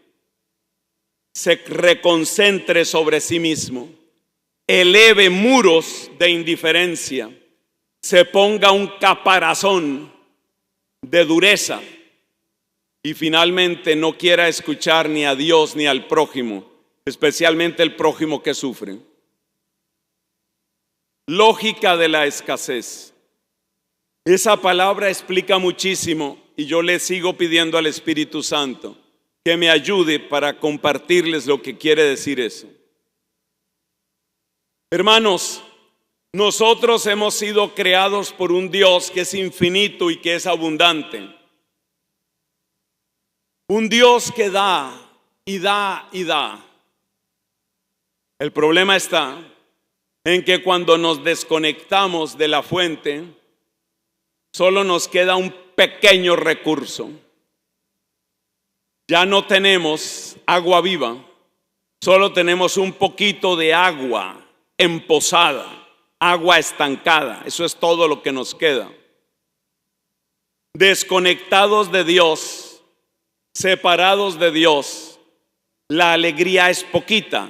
[SPEAKER 4] se reconcentre sobre sí mismo, eleve muros de indiferencia, se ponga un caparazón de dureza y finalmente no quiera escuchar ni a Dios ni al prójimo, especialmente el prójimo que sufre. Lógica de la escasez. Esa palabra explica muchísimo y yo le sigo pidiendo al Espíritu Santo que me ayude para compartirles lo que quiere decir eso. Hermanos, nosotros hemos sido creados por un Dios que es infinito y que es abundante. Un Dios que da y da y da. El problema está en que cuando nos desconectamos de la fuente, solo nos queda un pequeño recurso. Ya no tenemos agua viva, solo tenemos un poquito de agua empozada, agua estancada. Eso es todo lo que nos queda. Desconectados de Dios, separados de Dios, la alegría es poquita,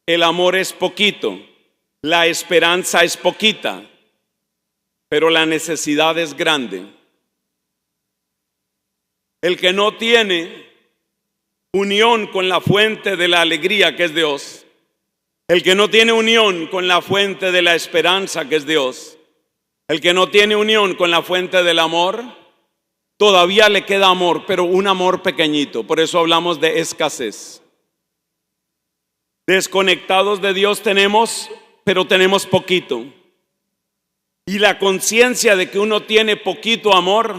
[SPEAKER 4] el amor es poquito, la esperanza es poquita, pero la necesidad es grande. El que no tiene unión con la fuente de la alegría que es Dios, el que no tiene unión con la fuente de la esperanza que es Dios, el que no tiene unión con la fuente del amor, todavía le queda amor, pero un amor pequeñito. Por eso hablamos de escasez. Desconectados de Dios tenemos, pero tenemos poquito. Y la conciencia de que uno tiene poquito amor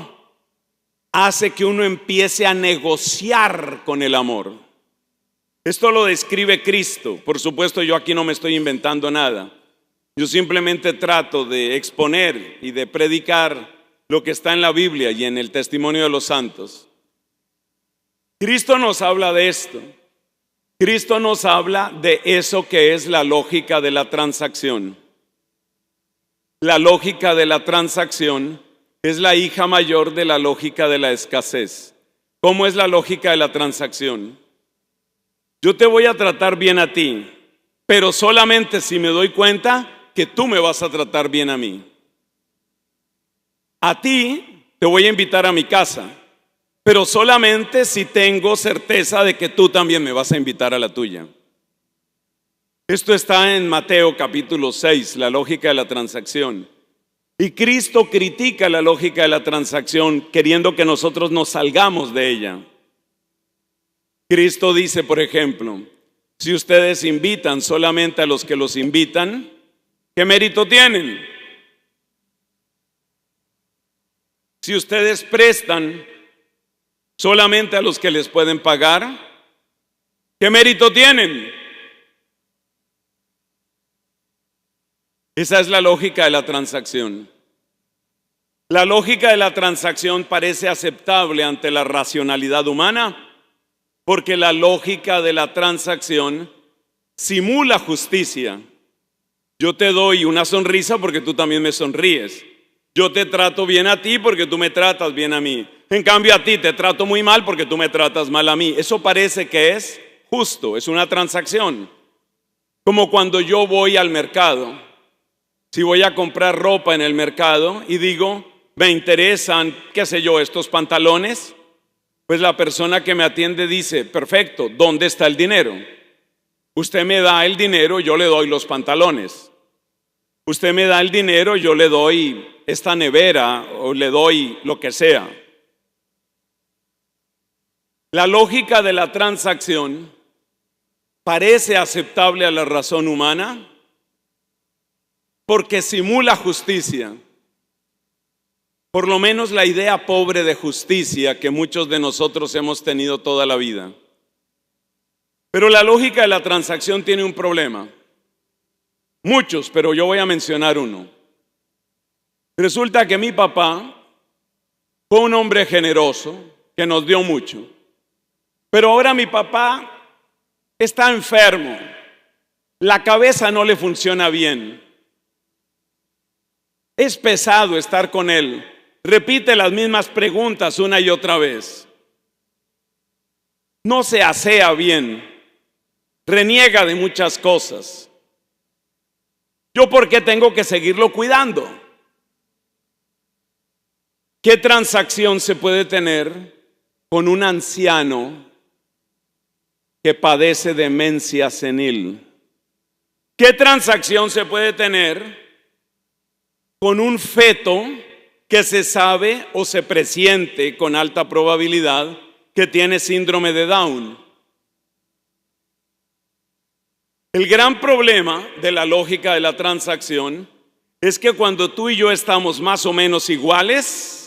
[SPEAKER 4] hace que uno empiece a negociar con el amor. Esto lo describe Cristo. Por supuesto, yo aquí no me estoy inventando nada. Yo simplemente trato de exponer y de predicar lo que está en la Biblia y en el testimonio de los santos. Cristo nos habla de esto. Cristo nos habla de eso que es la lógica de la transacción. La lógica de la transacción es la hija mayor de la lógica de la escasez. ¿Cómo es la lógica de la transacción? Yo te voy a tratar bien a ti, pero solamente si me doy cuenta que tú me vas a tratar bien a mí. A ti te voy a invitar a mi casa, pero solamente si tengo certeza de que tú también me vas a invitar a la tuya. Esto está en Mateo capítulo 6, la lógica de la transacción. Y Cristo critica la lógica de la transacción queriendo que nosotros nos salgamos de ella. Cristo dice, por ejemplo, si ustedes invitan solamente a los que los invitan, ¿qué mérito tienen? Si ustedes prestan solamente a los que les pueden pagar, ¿qué mérito tienen? Esa es la lógica de la transacción. La lógica de la transacción parece aceptable ante la racionalidad humana, porque la lógica de la transacción simula justicia. Yo te doy una sonrisa porque tú también me sonríes. Yo te trato bien a ti porque tú me tratas bien a mí. En cambio a ti te trato muy mal porque tú me tratas mal a mí. Eso parece que es justo, es una transacción. Como cuando yo voy al mercado. Si voy a comprar ropa en el mercado y digo, me interesan, qué sé yo, estos pantalones, pues la persona que me atiende dice, perfecto, ¿dónde está el dinero? Usted me da el dinero, yo le doy los pantalones. Usted me da el dinero, yo le doy esta nevera o le doy lo que sea. La lógica de la transacción parece aceptable a la razón humana porque simula justicia. Por lo menos la idea pobre de justicia que muchos de nosotros hemos tenido toda la vida. Pero la lógica de la transacción tiene un problema. Muchos, pero yo voy a mencionar uno. Resulta que mi papá fue un hombre generoso que nos dio mucho. Pero ahora mi papá está enfermo. La cabeza no le funciona bien. Es pesado estar con él. Repite las mismas preguntas una y otra vez. No se asea bien. Reniega de muchas cosas. ¿Yo por qué tengo que seguirlo cuidando? ¿Qué transacción se puede tener con un anciano que padece demencia senil? ¿Qué transacción se puede tener con un feto que se sabe o se presiente con alta probabilidad que tiene síndrome de Down? El gran problema de la lógica de la transacción es que cuando tú y yo estamos más o menos iguales,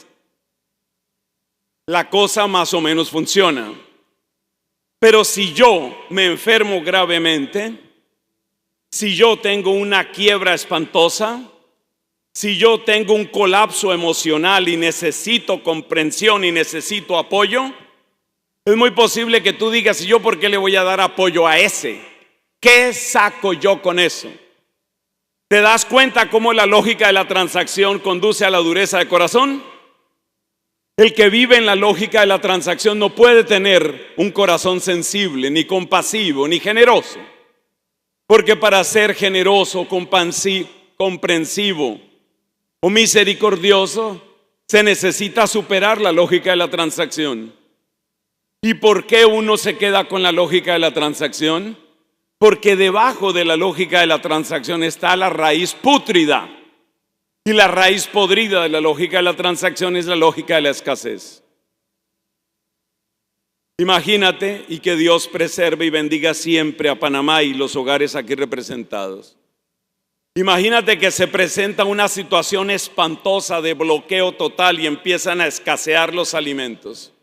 [SPEAKER 4] la cosa más o menos funciona. Pero si yo me enfermo gravemente, si yo tengo una quiebra espantosa, si yo tengo un colapso emocional y necesito comprensión y necesito apoyo, es muy posible que tú digas: ¿y yo por qué le voy a dar apoyo a ese? ¿Qué saco yo con eso? ¿Te das cuenta cómo la lógica de la transacción conduce a la dureza de corazón? El que vive en la lógica de la transacción no puede tener un corazón sensible, ni compasivo, ni generoso. Porque para ser generoso, comprensivo o misericordioso, se necesita superar la lógica de la transacción. ¿Y por qué uno se queda con la lógica de la transacción? Porque debajo de la lógica de la transacción está la raíz pútrida. Y la raíz podrida de la lógica de la transacción es la lógica de la escasez. Imagínate, y que Dios preserve y bendiga siempre a Panamá y los hogares aquí representados. Imagínate que se presenta una situación espantosa de bloqueo total y empiezan a escasear los alimentos.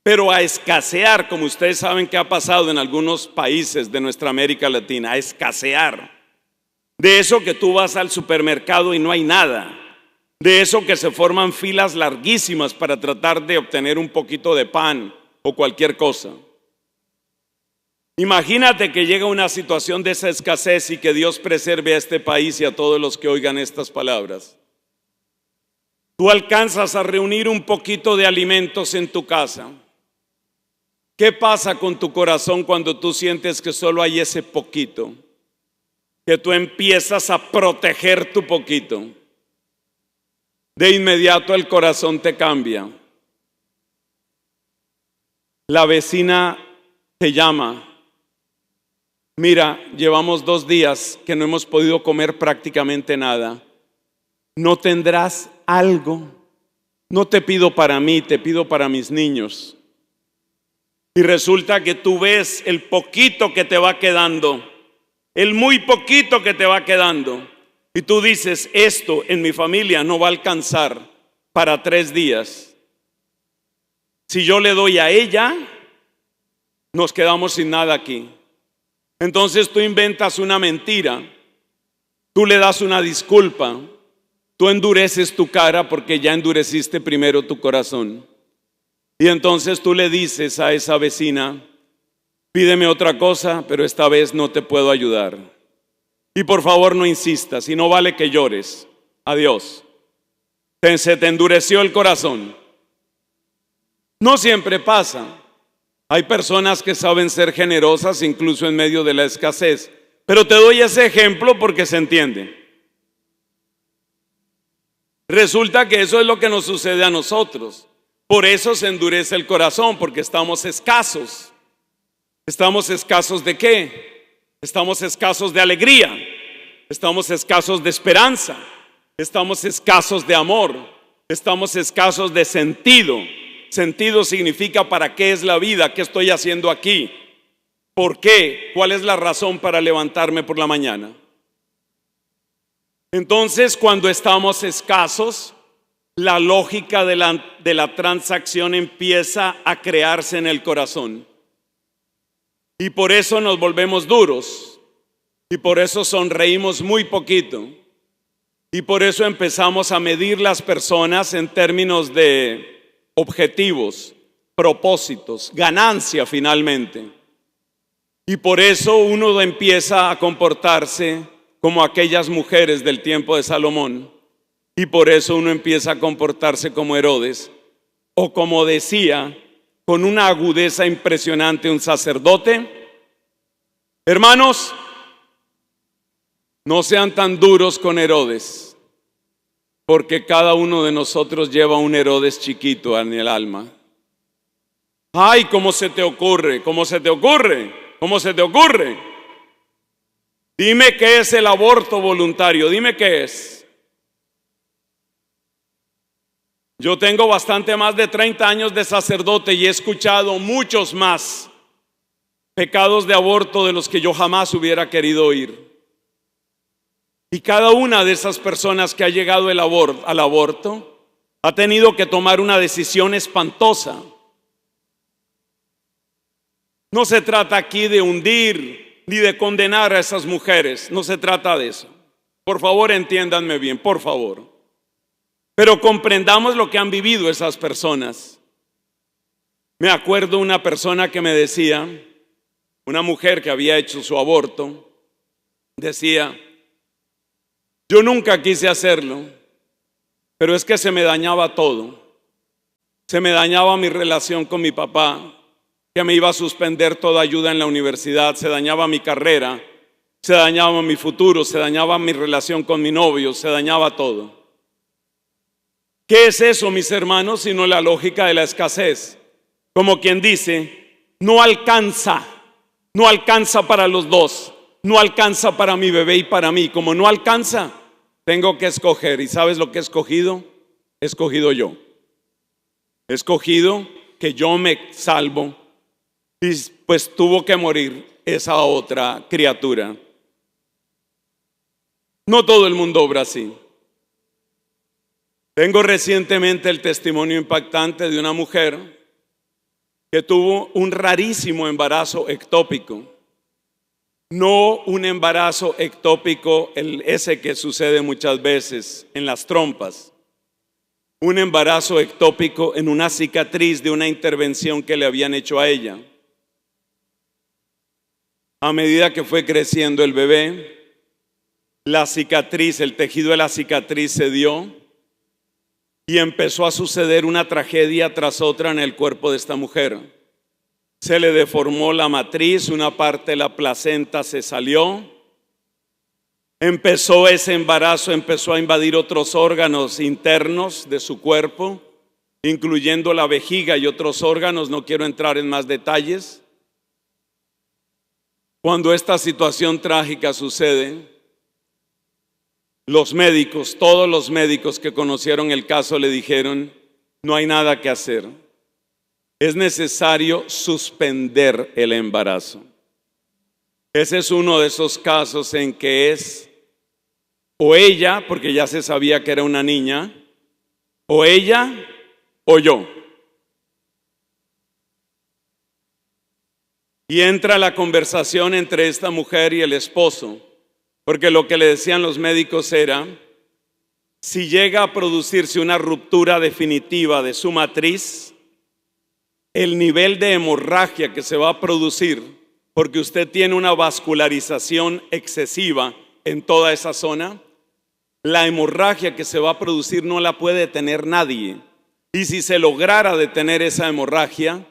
[SPEAKER 4] Pero a escasear, como ustedes saben que ha pasado en algunos países de nuestra América Latina, a escasear. De eso que tú vas al supermercado y no hay nada. De eso que se forman filas larguísimas para tratar de obtener un poquito de pan o cualquier cosa. Imagínate que llega una situación de esa escasez y que Dios preserve a este país y a todos los que oigan estas palabras. Tú alcanzas a reunir un poquito de alimentos en tu casa. ¿Qué pasa con tu corazón cuando tú sientes que solo hay ese poquito? Que tú empiezas a proteger tu poquito. De inmediato el corazón te cambia. La vecina te llama. Mira, llevamos 2 días que no hemos podido comer prácticamente nada. ¿No tendrás algo? No te pido para mí, te pido para mis niños. Y resulta que tú ves el poquito que te va quedando, el muy poquito que te va quedando. Y tú dices: esto en mi familia no va a alcanzar para 3 días. Si yo le doy a ella, nos quedamos sin nada aquí. Entonces tú inventas una mentira, tú le das una disculpa, tú endureces tu cara porque ya endureciste primero tu corazón. Y entonces tú le dices a esa vecina: pídeme otra cosa, pero esta vez no te puedo ayudar. Y por favor no insistas, y no vale que llores. Adiós. Se te endureció el corazón. No siempre pasa. Hay personas que saben ser generosas incluso en medio de la escasez. Pero te doy ese ejemplo porque se entiende. Resulta que eso es lo que nos sucede a nosotros. Por eso se endurece el corazón, porque estamos escasos. ¿Estamos escasos de qué? Estamos escasos de alegría. Estamos escasos de esperanza. Estamos escasos de amor. Estamos escasos de sentido. Sentido significa ¿para qué es la vida? ¿Qué estoy haciendo aquí? ¿Por qué? ¿Cuál es la razón para levantarme por la mañana? Entonces, cuando estamos escasos, la lógica de la transacción empieza a crearse en el corazón. Y por eso nos volvemos duros. Y por eso sonreímos muy poquito. Y por eso empezamos a medir las personas en términos de objetivos, propósitos, ganancia finalmente. Y por eso uno empieza a comportarse como aquellas mujeres del tiempo de Salomón. Y por eso uno empieza a comportarse como Herodes. O como decía, con una agudeza impresionante, un sacerdote: hermanos, no sean tan duros con Herodes, porque cada uno de nosotros lleva un Herodes chiquito en el alma. Ay, ¿cómo se te ocurre? ¿Cómo se te ocurre? ¿Cómo se te ocurre? Dime qué es el aborto voluntario, dime qué es. Yo tengo bastante más de 30 años de sacerdote y he escuchado muchos más pecados de aborto de los que yo jamás hubiera querido oír. Y cada una de esas personas que ha llegado al aborto ha tenido que tomar una decisión espantosa. No se trata aquí de hundir ni de condenar a esas mujeres, no se trata de eso. Por favor, entiéndanme bien, por favor. Pero comprendamos lo que han vivido esas personas. Me acuerdo una persona que me decía, una mujer que había hecho su aborto, decía: yo nunca quise hacerlo, pero es que se me dañaba todo. Se me dañaba mi relación con mi papá, que me iba a suspender toda ayuda en la universidad, se dañaba mi carrera, se dañaba mi futuro, se dañaba mi relación con mi novio, se dañaba todo. ¿Qué es eso, mis hermanos, sino la lógica de la escasez? Como quien dice, no alcanza para los dos, no alcanza para mi bebé y para mí. Como no alcanza, tengo que escoger. ¿Y sabes lo que he escogido? He escogido yo. He escogido que yo me salvo. Y pues tuvo que morir esa otra criatura. No todo el mundo obra así. Tengo recientemente el testimonio impactante de una mujer que tuvo un rarísimo embarazo ectópico. No un embarazo ectópico, ese que sucede muchas veces en las trompas. Un embarazo ectópico en una cicatriz de una intervención que le habían hecho a ella. A medida que fue creciendo el bebé, la cicatriz, el tejido de la cicatriz se dio y empezó a suceder una tragedia tras otra en el cuerpo de esta mujer. Se le deformó la matriz, una parte de la placenta se salió. Empezó ese embarazo, empezó a invadir otros órganos internos de su cuerpo, incluyendo la vejiga y otros órganos. No quiero entrar en más detalles. Cuando esta situación trágica sucede, los médicos, todos los médicos que conocieron el caso le dijeron: no hay nada que hacer. Es necesario suspender el embarazo. Ese es uno de esos casos en que es o ella, porque ya se sabía que era una niña, o ella o yo. Y entra la conversación entre esta mujer y el esposo, porque lo que le decían los médicos era: si llega a producirse una ruptura definitiva de su matriz, el nivel de hemorragia que se va a producir, porque usted tiene una vascularización excesiva en toda esa zona, la hemorragia que se va a producir no la puede detener nadie. Y si se lograra detener esa hemorragia,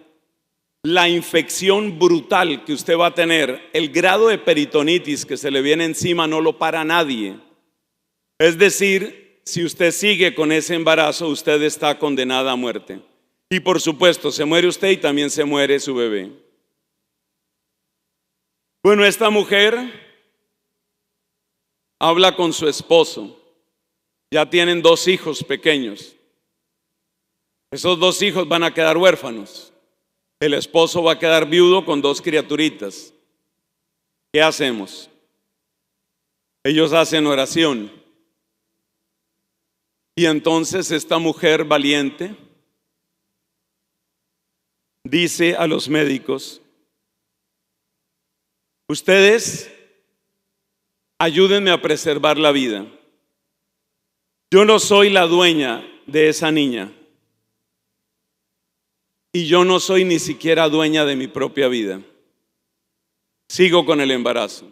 [SPEAKER 4] la infección brutal que usted va a tener, el grado de peritonitis que se le viene encima, no lo para nadie. Es decir, si usted sigue con ese embarazo, usted está condenada a muerte. Y por supuesto, se muere usted y también se muere su bebé. Bueno, esta mujer habla con su esposo. Ya tienen 2 hijos pequeños. Esos 2 hijos van a quedar huérfanos. El esposo va a quedar viudo con 2 criaturitas. ¿Qué hacemos? Ellos hacen oración. Y entonces esta mujer valiente dice a los médicos: ustedes ayúdenme a preservar la vida. Yo no soy la dueña de esa niña. Y yo no soy ni siquiera dueña de mi propia vida. Sigo con el embarazo.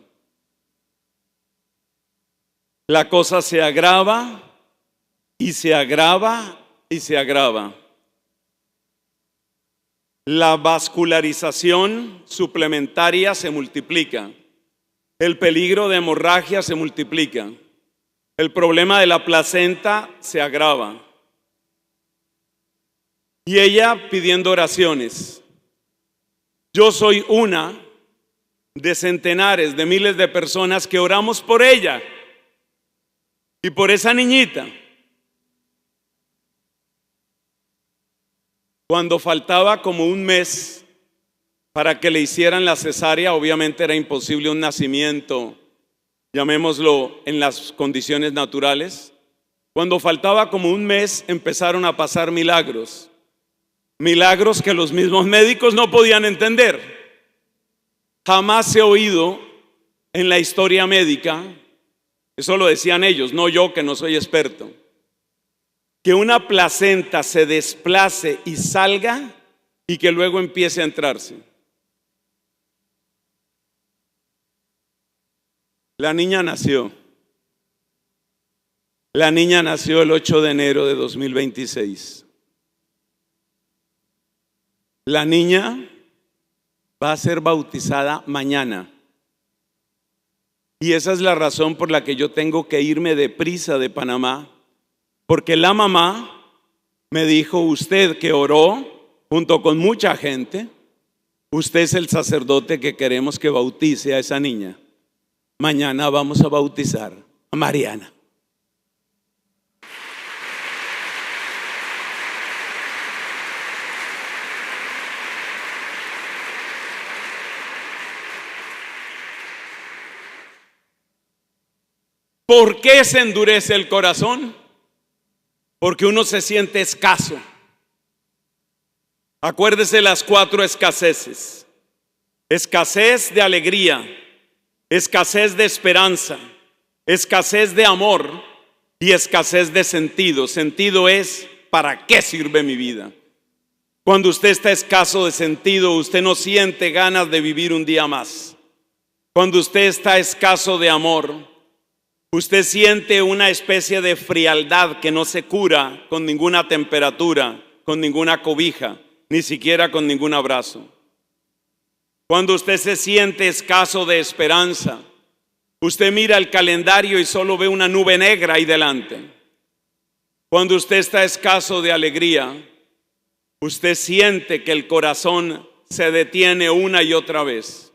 [SPEAKER 4] La cosa se agrava y se agrava y se agrava. La vascularización suplementaria se multiplica. El peligro de hemorragia se multiplica. El problema de la placenta se agrava. Y ella pidiendo oraciones. Yo soy una de centenares, de miles de personas que oramos por ella y por esa niñita. Cuando faltaba como un mes para que le hicieran la cesárea, obviamente era imposible un nacimiento, llamémoslo en las condiciones naturales. Cuando faltaba como un mes empezaron a pasar milagros. Milagros que los mismos médicos no podían entender. Jamás se ha oído en la historia médica, eso lo decían ellos, no yo que no soy experto, que una placenta se desplace y salga y que luego empiece a entrarse. La niña nació. La niña nació el 8 de enero de 2026. La niña va a ser bautizada mañana. Y esa es la razón por la que yo tengo que irme deprisa de Panamá. Porque la mamá me dijo, usted que oró junto con mucha gente, usted es el sacerdote que queremos que bautice a esa niña. Mañana vamos a bautizar a Mariana. ¿Por qué se endurece el corazón? Porque uno se siente escaso. Acuérdese las 4 escaseces. Escasez de alegría, escasez de esperanza, escasez de amor y escasez de sentido. Sentido es, ¿para qué sirve mi vida? Cuando usted está escaso de sentido, usted no siente ganas de vivir un día más. Cuando usted está escaso de amor, usted siente una especie de frialdad que no se cura con ninguna temperatura, con ninguna cobija, ni siquiera con ningún abrazo. Cuando usted se siente escaso de esperanza, usted mira el calendario y solo ve una nube negra ahí delante. Cuando usted está escaso de alegría, usted siente que el corazón se detiene una y otra vez.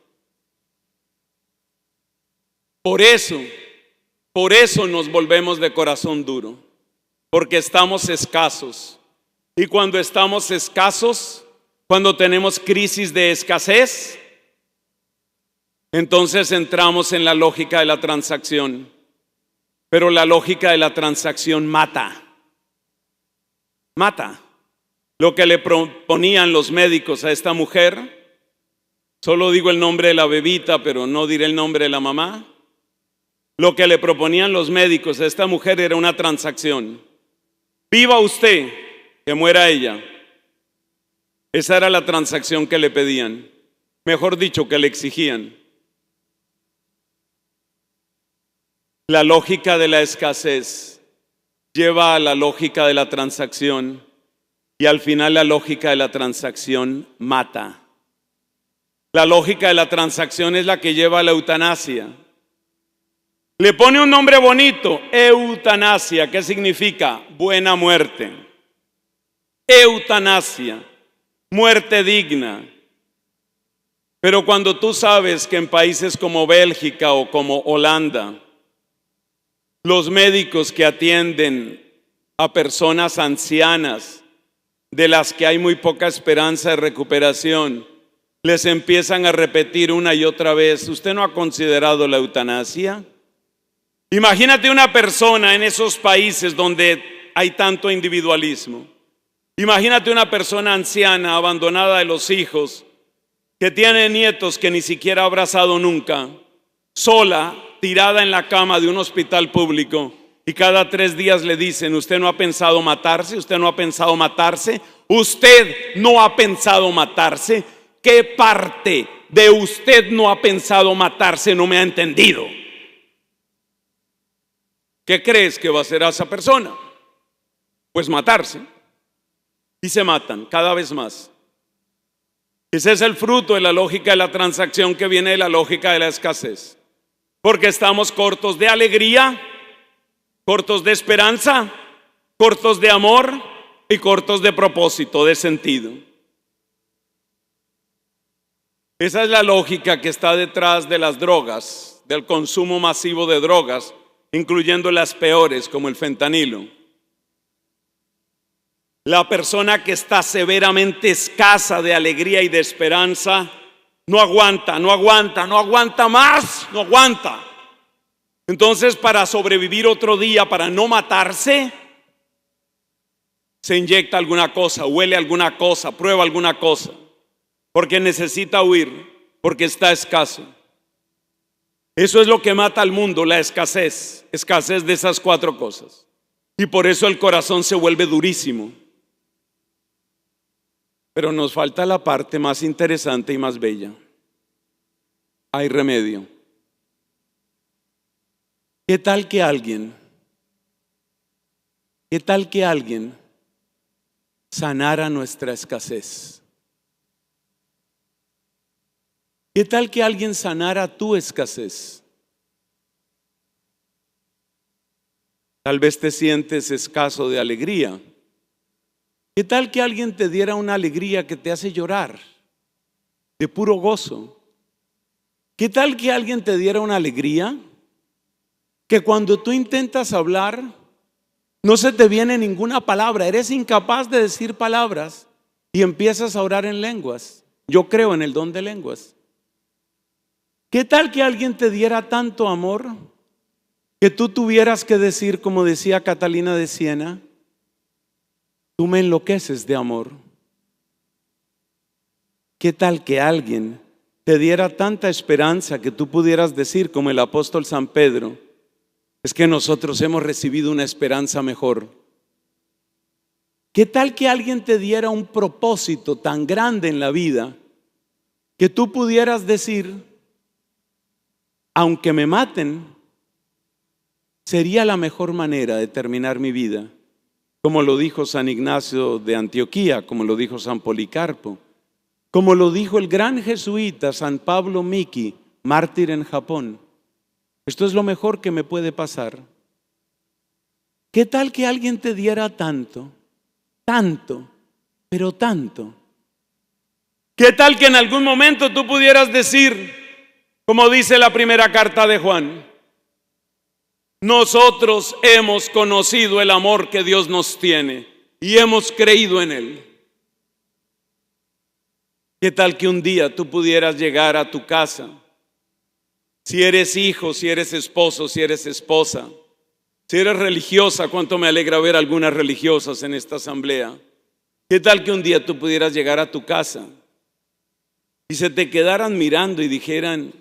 [SPEAKER 4] Por eso nos volvemos de corazón duro, porque estamos escasos. Y cuando estamos escasos, cuando tenemos crisis de escasez, entonces entramos en la lógica de la transacción. Pero la lógica de la transacción mata. Mata. Lo que le proponían los médicos a esta mujer, solo digo el nombre de la bebita, pero no diré el nombre de la mamá. Lo que le proponían los médicos a esta mujer era una transacción. Viva usted, que muera ella. Esa era la transacción que le pedían. Mejor dicho, que le exigían. La lógica de la escasez lleva a la lógica de la transacción y al final la lógica de la transacción mata. La lógica de la transacción es la que lleva a la eutanasia. Le pone un nombre bonito, eutanasia. ¿Qué significa? Buena muerte. Eutanasia, muerte digna. Pero cuando tú sabes que en países como Bélgica o como Holanda, los médicos que atienden a personas ancianas, de las que hay muy poca esperanza de recuperación, les empiezan a repetir una y otra vez, ¿usted no ha considerado la eutanasia? Imagínate una persona en esos países donde hay tanto individualismo. Imagínate una persona anciana, abandonada de los hijos, que tiene nietos que ni siquiera ha abrazado nunca, sola, tirada en la cama de un hospital público, y cada 3 días le dicen: usted no ha pensado matarse, usted no ha pensado matarse, usted no ha pensado matarse. ¿Qué parte de usted no ha pensado matarse? No me ha entendido. ¿Qué crees que va a hacer a esa persona? Pues matarse. Y se matan cada vez más. Ese es el fruto de la lógica de la transacción, que viene de la lógica de la escasez. Porque estamos cortos de alegría, cortos de esperanza, cortos de amor y cortos de propósito, de sentido. Esa es la lógica que está detrás de las drogas, del consumo masivo de drogas, incluyendo las peores como el fentanilo. La persona que está severamente escasa de alegría y de esperanza no aguanta más, no aguanta. Entonces, para sobrevivir otro día, para no matarse, se inyecta alguna cosa, huele alguna cosa, prueba alguna cosa, porque necesita huir, porque está escaso. Eso es lo que mata al mundo, la escasez de esas 4 cosas. Y por eso el corazón se vuelve durísimo. Pero nos falta la parte más interesante y más bella. Hay remedio. ¿Qué tal que alguien sanara nuestra escasez? ¿Qué tal que alguien sanara tu escasez? Tal vez te sientes escaso de alegría. ¿Qué tal que alguien te diera una alegría que te hace llorar de puro gozo? ¿Qué tal que alguien te diera una alegría que cuando tú intentas hablar no se te viene ninguna palabra, eres incapaz de decir palabras y empiezas a orar en lenguas? Yo creo en el don de lenguas. ¿Qué tal que alguien te diera tanto amor que tú tuvieras que decir, como decía Catalina de Siena: tú me enloqueces de amor? ¿Qué tal que alguien te diera tanta esperanza que tú pudieras decir, como el apóstol San Pedro: es que nosotros hemos recibido una esperanza mejor? ¿Qué tal que alguien te diera un propósito tan grande en la vida que tú pudieras decir: aunque me maten, sería la mejor manera de terminar mi vida? Como lo dijo San Ignacio de Antioquía, como lo dijo San Policarpo, como lo dijo el gran jesuita San Pablo Miki, mártir en Japón. Esto es lo mejor que me puede pasar. ¿Qué tal que alguien te diera tanto, pero tanto? ¿Qué tal que en algún momento tú pudieras decir, como dice la primera carta de Juan: nosotros hemos conocido el amor que Dios nos tiene y hemos creído en Él? ¿Qué tal que un día tú pudieras llegar a tu casa? Si eres hijo, si eres esposo, si eres esposa, si eres religiosa, cuánto me alegra ver algunas religiosas en esta asamblea. ¿Qué tal que un día tú pudieras llegar a tu casa y se te quedaran mirando y dijeran: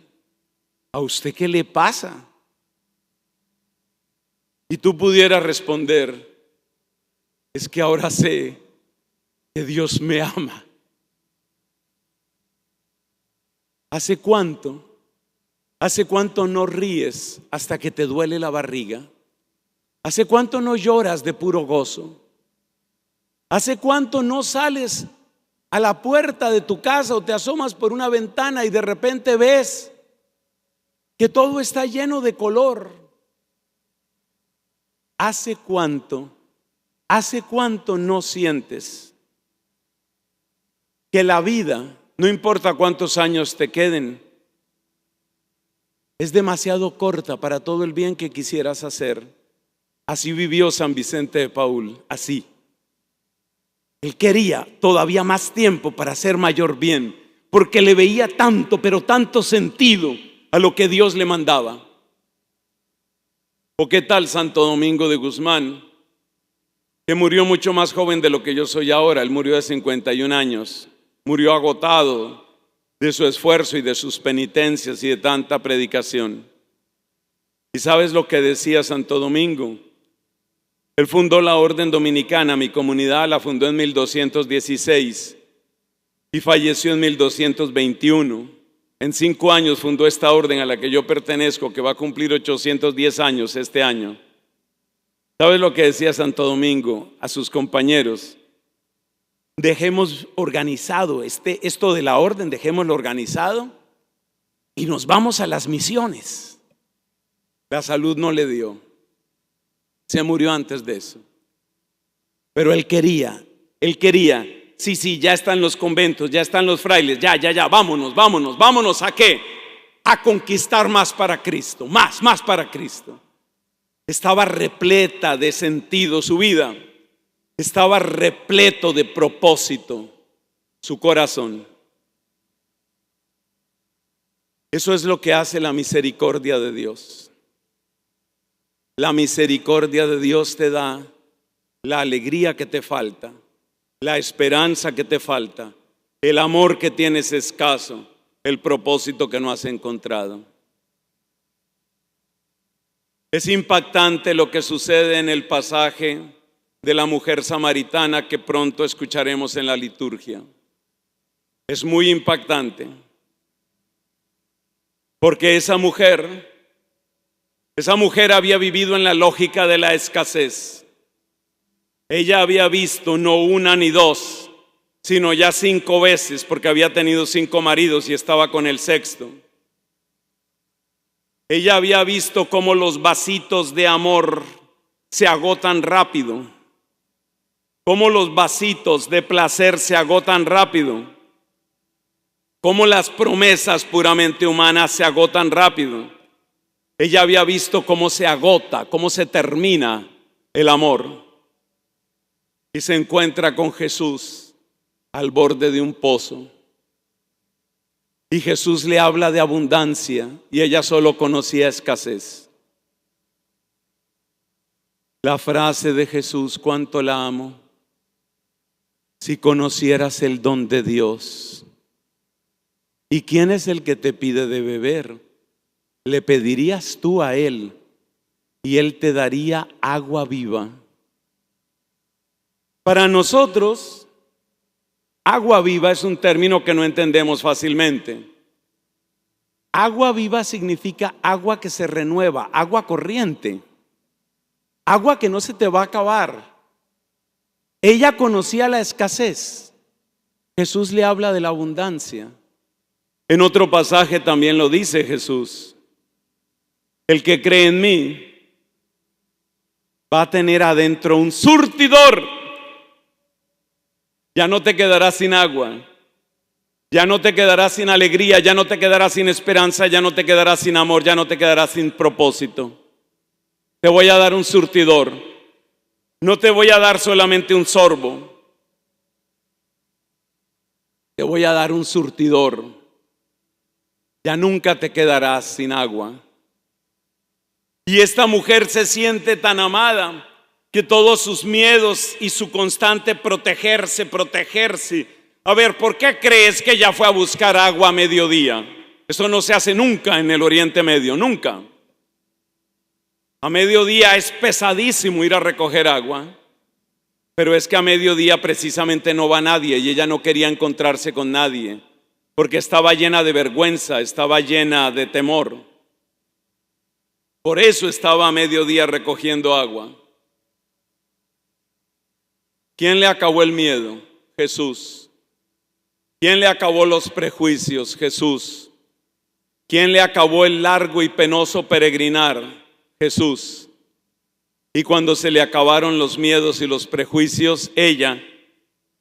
[SPEAKER 4] ¿a usted qué le pasa? Y tú pudieras responder: es que ahora sé que Dios me ama. ¿Hace cuánto no ríes hasta que te duele la barriga? ¿Hace cuánto no lloras de puro gozo? ¿Hace cuánto no sales a la puerta de tu casa o te asomas por una ventana y de repente ves que todo está lleno de color? ¿Hace cuánto no sientes que la vida, no importa cuántos años te queden, es demasiado corta para todo el bien que quisieras hacer? Así vivió San Vicente de Paúl, así. Él quería todavía más tiempo para hacer mayor bien, porque le veía tanto, pero tanto sentido a lo que Dios le mandaba. ¿O qué tal Santo Domingo de Guzmán, que murió mucho más joven de lo que yo soy ahora? Él murió de 51 años, murió agotado de su esfuerzo y de sus penitencias y de tanta predicación. ¿Y sabes lo que decía Santo Domingo? Él fundó la Orden Dominicana, mi comunidad la fundó en 1216 y falleció en 1221. En 5 años fundó esta orden a la que yo pertenezco, que va a cumplir 810 años este año. ¿Sabes lo que decía Santo Domingo a sus compañeros? Dejemos organizado esto de la orden, dejémoslo organizado y nos vamos a las misiones. La salud no le dio. Se murió antes de eso. Pero él quería, sí, ya están los conventos, ya están los frailes, ya, vámonos, ¿a qué? A conquistar más para Cristo, más para Cristo. Estaba repleta de sentido su vida, estaba repleto de propósito su corazón. Eso es lo que hace la misericordia de Dios. La misericordia de Dios te da la alegría que te falta, la esperanza que te falta, el amor que tienes escaso, el propósito que no has encontrado. Es impactante lo que sucede en el pasaje de la mujer samaritana que pronto escucharemos en la liturgia. Es muy impactante, porque esa mujer había vivido en la lógica de la escasez. Ella había visto no una ni dos, sino ya 5 veces, porque había tenido 5 maridos y estaba con el 6º. Ella había visto cómo los vasitos de amor se agotan rápido, cómo los vasitos de placer se agotan rápido, cómo las promesas puramente humanas se agotan rápido. Ella había visto cómo se agota, cómo se termina el amor. Y se encuentra con Jesús al borde de un pozo. Y Jesús le habla de abundancia y ella solo conocía escasez. La frase de Jesús, cuánto la amo. Si conocieras el don de Dios. ¿Y quién es el que te pide de beber? Le pedirías tú a Él y Él te daría agua viva. Para nosotros, agua viva es un término que no entendemos fácilmente. Agua viva significa agua que se renueva, agua corriente, agua que no se te va a acabar. Ella conocía la escasez. Jesús le habla de la abundancia. En otro pasaje también lo dice Jesús. El que cree en mí va a tener adentro un surtidor. Ya no te quedarás sin agua, ya no te quedarás sin alegría, ya no te quedarás sin esperanza, ya no te quedarás sin amor, ya no te quedarás sin propósito. Te voy a dar un surtidor. No te voy a dar solamente un sorbo. Te voy a dar un surtidor. Ya nunca te quedarás sin agua. Y esta mujer se siente tan amada que todos sus miedos y su constante protegerse. A ver, ¿por qué crees que ella fue a buscar agua a mediodía? Eso no se hace nunca en el Oriente Medio, nunca. A mediodía es pesadísimo ir a recoger agua, pero es que a mediodía precisamente no va nadie y ella no quería encontrarse con nadie porque estaba llena de vergüenza, estaba llena de temor. Por eso estaba a mediodía recogiendo agua. ¿Quién le acabó el miedo? Jesús. ¿Quién le acabó los prejuicios? Jesús. ¿Quién le acabó el largo y penoso peregrinar? Jesús. Y cuando se le acabaron los miedos y los prejuicios, ella,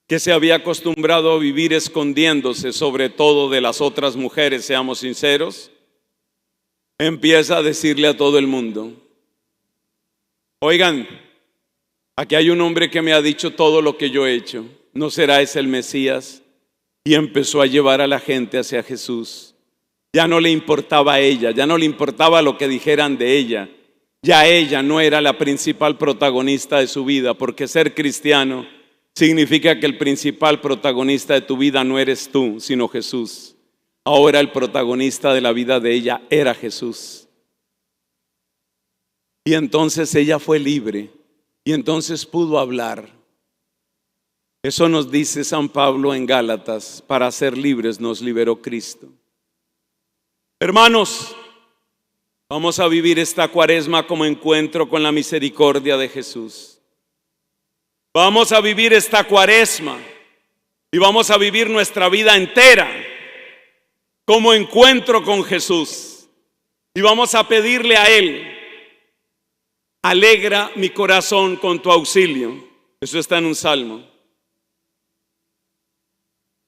[SPEAKER 4] que se había acostumbrado a vivir escondiéndose sobre todo de las otras mujeres, seamos sinceros, empieza a decirle a todo el mundo: oigan, aquí hay un hombre que me ha dicho todo lo que yo he hecho. ¿No será ese el Mesías? Y empezó a llevar a la gente hacia Jesús. Ya no le importaba a ella, ya no le importaba lo que dijeran de ella. Ya ella no era la principal protagonista de su vida, porque ser cristiano significa que el principal protagonista de tu vida no eres tú, sino Jesús. Ahora el protagonista de la vida de ella era Jesús. Y entonces ella fue libre. y entonces pudo hablar. Eso nos dice San Pablo en Gálatas: para ser libres nos liberó Cristo. Hermanos, vamos a vivir esta cuaresma como encuentro con la misericordia de Jesús. Vamos a vivir esta cuaresma y vamos a vivir nuestra vida entera como encuentro con Jesús. Y vamos a pedirle a Él: alegra mi corazón con tu auxilio. Eso está en un salmo.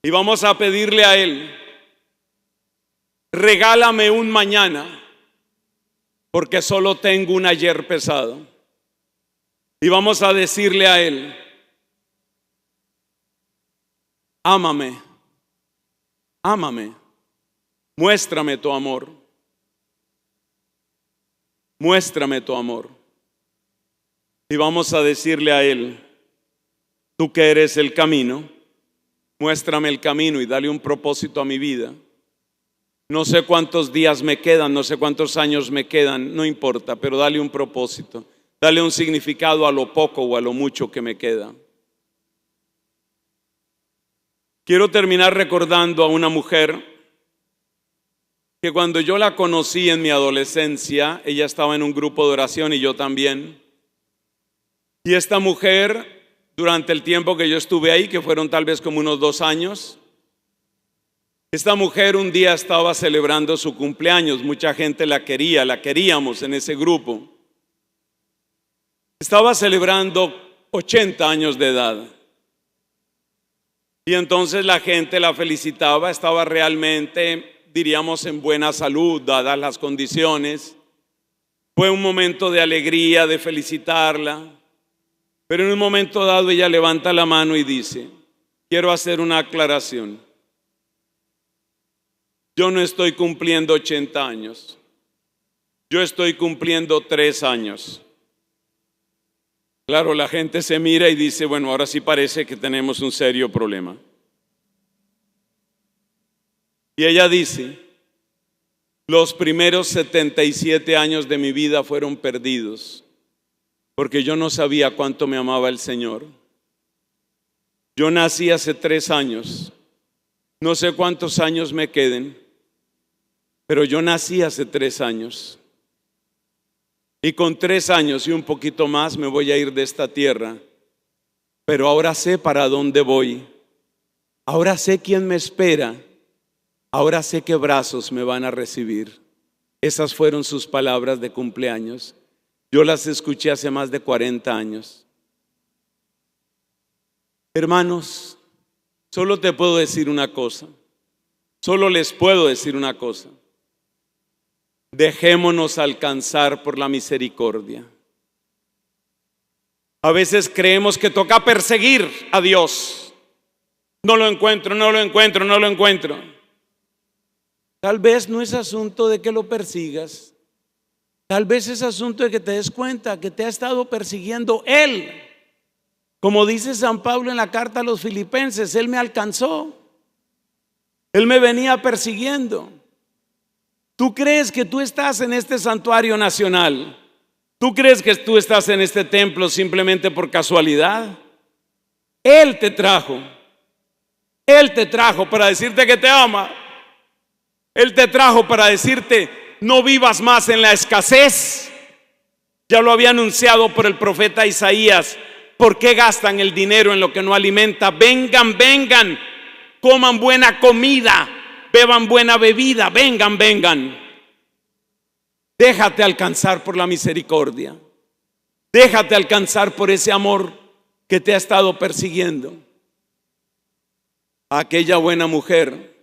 [SPEAKER 4] Y vamos a pedirle a Él: regálame un mañana, porque solo tengo un ayer pesado. Y vamos a decirle a Él: ámame, ámame, muéstrame tu amor, muéstrame tu amor. Y vamos a decirle a Él: tú que eres el camino, muéstrame el camino y dale un propósito a mi vida. No sé cuántos días me quedan, no sé cuántos años me quedan, no importa, pero dale un propósito, dale un significado a lo poco o a lo mucho que me queda. Quiero terminar recordando a una mujer que cuando yo la conocí en mi adolescencia, ella estaba en un grupo de oración y yo también. Y esta mujer, durante el tiempo que yo estuve ahí, que fueron tal vez como unos 2 años, esta mujer un día estaba celebrando su cumpleaños. Mucha gente la quería, la queríamos en ese grupo. Estaba celebrando 80 años de edad. Y entonces la gente la felicitaba, estaba realmente, diríamos, en buena salud, dadas las condiciones. Fue un momento de alegría, de felicitarla. Pero en un momento dado ella levanta la mano y dice: quiero hacer una aclaración. Yo no estoy cumpliendo 80 años. Yo estoy cumpliendo 3 años. Claro, la gente se mira y dice: bueno, ahora sí parece que tenemos un serio problema. Y ella dice: los primeros 77 años de mi vida fueron perdidos, porque yo no sabía cuánto me amaba el Señor. Yo nací hace 3 años. No sé cuántos años me queden, pero yo nací hace 3 años. Y con 3 años y un poquito más me voy a ir de esta tierra. Pero ahora sé para dónde voy. Ahora sé quién me espera. Ahora sé qué brazos me van a recibir. Esas fueron sus palabras de cumpleaños. Yo las escuché hace más de 40 años. Hermanos, solo te puedo decir una cosa. Solo les puedo decir una cosa. Dejémonos alcanzar por la misericordia. A veces creemos que toca perseguir a Dios. No lo encuentro, no lo encuentro, no lo encuentro. Tal vez no es asunto de que lo persigas. Tal vez es asunto de que te des cuenta que te ha estado persiguiendo Él. Como dice San Pablo en la carta a los Filipenses: Él me alcanzó. Él me venía persiguiendo. ¿Tú crees que tú estás en este santuario nacional? ¿Tú crees que tú estás en este templo simplemente por casualidad? Él te trajo. Él te trajo para decirte que te ama. Él te trajo para decirte: no vivas más en la escasez. Ya lo había anunciado por el profeta Isaías. ¿Por qué gastan el dinero en lo que no alimenta? Vengan, vengan, coman buena comida, beban buena bebida, vengan, vengan. Déjate alcanzar por la misericordia. Déjate alcanzar por ese amor que te ha estado persiguiendo. A aquella buena mujer,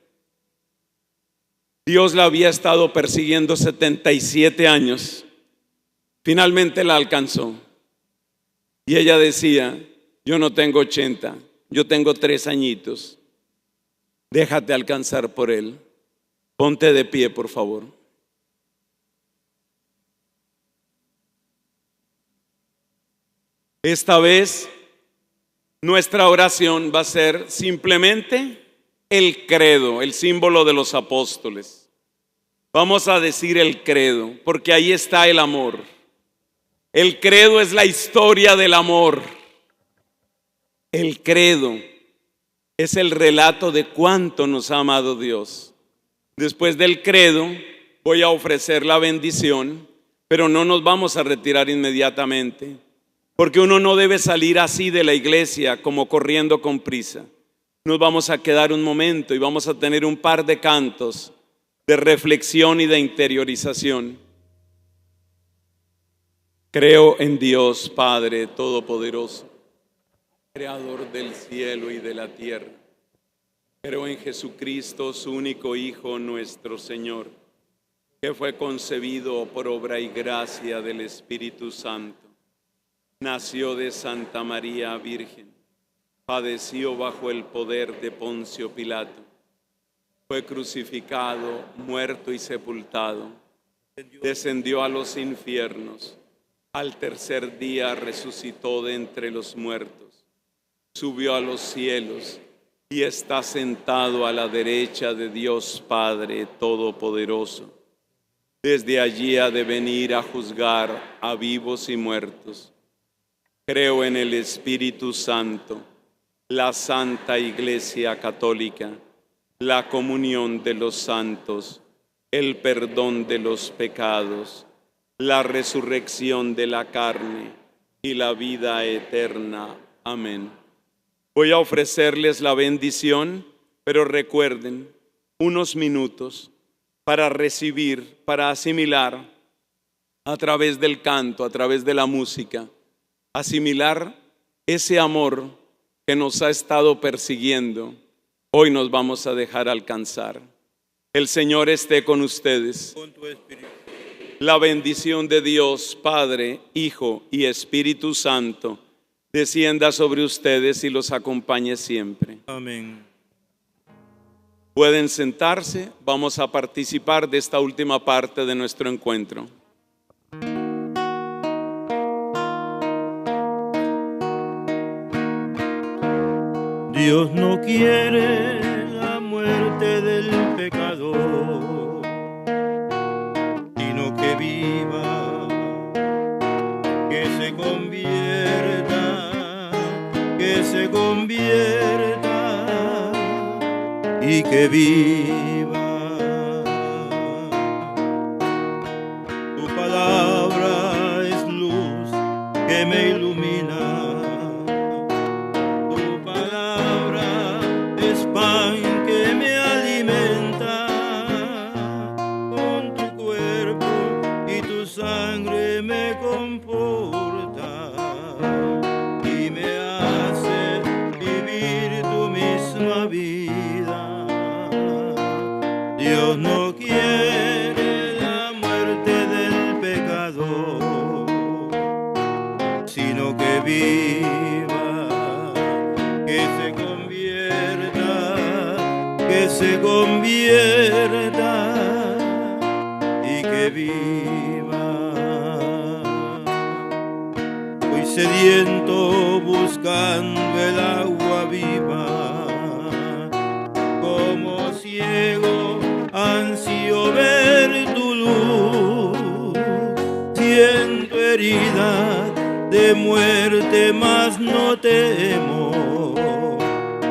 [SPEAKER 4] Dios la había estado persiguiendo 77 años. Finalmente la alcanzó. Y ella decía: yo no tengo 80, yo tengo 3 añitos. Déjate alcanzar por Él. Ponte de pie, por favor. Esta vez nuestra oración va a ser simplemente el credo, el símbolo de los apóstoles. Vamos a decir el credo, porque ahí está el amor. El credo es la historia del amor. El credo es el relato de cuánto nos ha amado Dios. Después del credo voy a ofrecer la bendición, pero no nos vamos a retirar inmediatamente, porque uno no debe salir así de la iglesia como corriendo con prisa. Nos vamos a quedar un momento y vamos a tener un par de cantos de reflexión y de interiorización. Creo en Dios Padre Todopoderoso, Creador del cielo y de la tierra. Creo en Jesucristo, su único Hijo, nuestro Señor, que fue concebido por obra y gracia del Espíritu Santo. Nació de Santa María Virgen, padeció bajo el poder de Poncio Pilato, fue crucificado, muerto y sepultado, descendió a los infiernos, al tercer día resucitó de entre los muertos, subió a los cielos y está sentado a la derecha de Dios Padre Todopoderoso. Desde allí ha de venir a juzgar a vivos y muertos. Creo en el Espíritu Santo, la Santa Iglesia Católica, la comunión de los santos, el perdón de los pecados, la resurrección de la carne y la vida eterna. Amén. Voy a ofrecerles la bendición, pero recuerden, unos minutos para recibir, para asimilar a través del canto, a través de la música, asimilar ese amor que nos ha estado persiguiendo. Hoy nos vamos a dejar alcanzar. El Señor esté con ustedes.
[SPEAKER 3] Con tu espíritu.
[SPEAKER 4] La bendición de Dios, Padre, Hijo y Espíritu Santo, descienda sobre ustedes y los acompañe siempre.
[SPEAKER 3] Amén.
[SPEAKER 4] Pueden sentarse, vamos a participar de esta última parte de nuestro encuentro.
[SPEAKER 3] Dios no quiere la muerte del pecador, sino que viva, que se convierta y que viva. Tu palabra es luz que me ilumina. Pan que me alimenta, con tu cuerpo y tu sangre me comporta y me hace vivir tu misma vida. Dios no quiere la muerte del pecador, sino que viva, que se convierta y que viva. Voy sediento buscando el agua viva, como ciego ansío ver tu luz. Siento herida de muerte, mas no temo,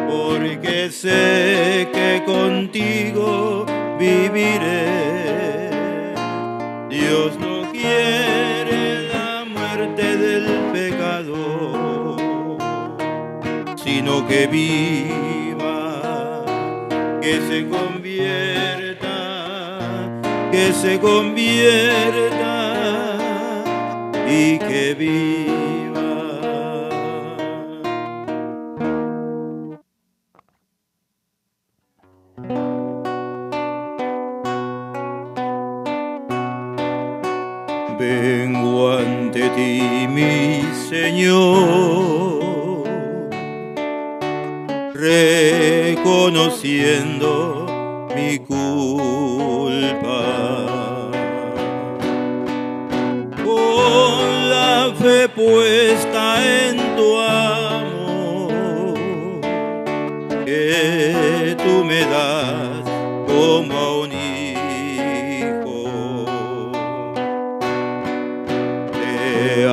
[SPEAKER 3] porque sé que contigo viviré. Dios no quiere la muerte del pecador, sino que viva, que se convierta y que viva. Vengo ante ti, mi Señor, reconociendo mi culpa. Con la fe puesta en tu amor, que tú me das como a un hijo. Te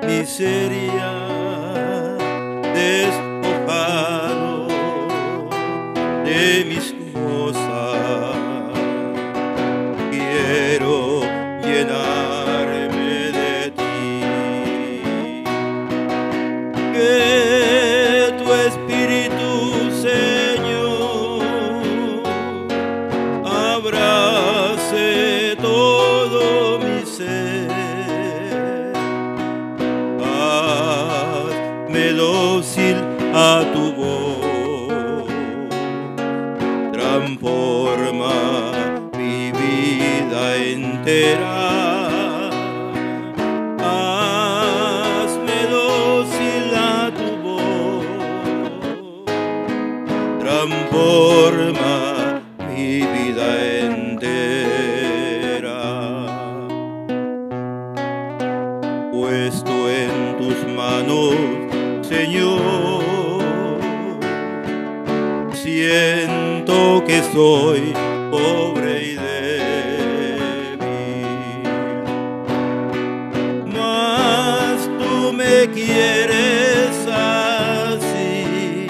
[SPEAKER 3] miseria, despojado de mis cosas, quiero llenarme de ti. Que tu Espíritu, Señor, abrace todo mi ser. Hazme dócil a tu voz, transforma mi vida entera. Hazme dócil a tu voz, transforma mi vida entera. Puesto en tus manos, Señor, siento que soy pobre y débil, mas tú me quieres así.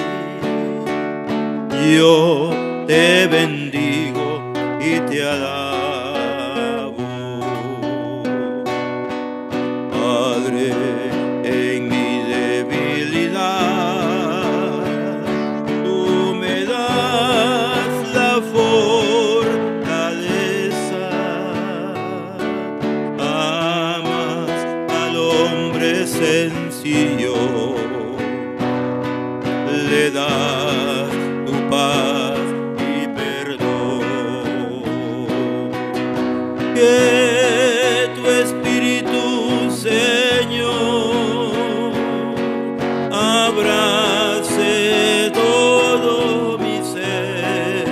[SPEAKER 3] Yo te bendigo y te alabo, Padre. En mi debilidad tú me das la fortaleza. Amas al hombre sencillo, le das tu paz y perdón. Que tu Espíritu, Señor, abrace todo mi ser.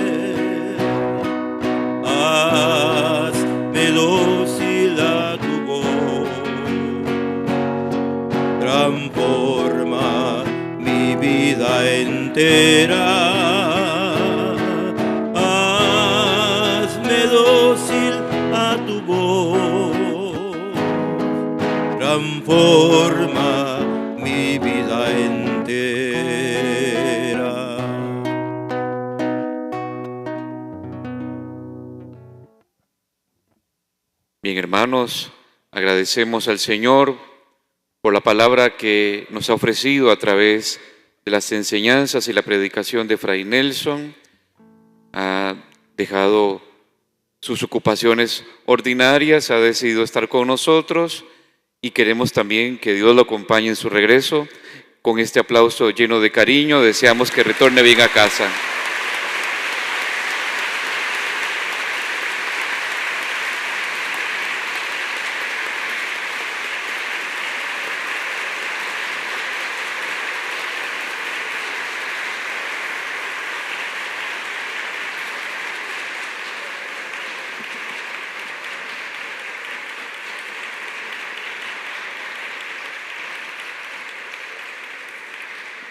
[SPEAKER 3] Hazme dócil a tu voz, transforma mi vida entera. Hazme dócil a tu voz, transforma mi vida entera.
[SPEAKER 2] Bien, hermanos, agradecemos al Señor por la palabra que nos ha ofrecido a través de las enseñanzas y la predicación de Fray Nelson. Ha dejado sus ocupaciones ordinarias, ha decidido estar con nosotros y queremos también que Dios lo acompañe en su regreso. Con este aplauso lleno de cariño, deseamos que retorne bien a casa.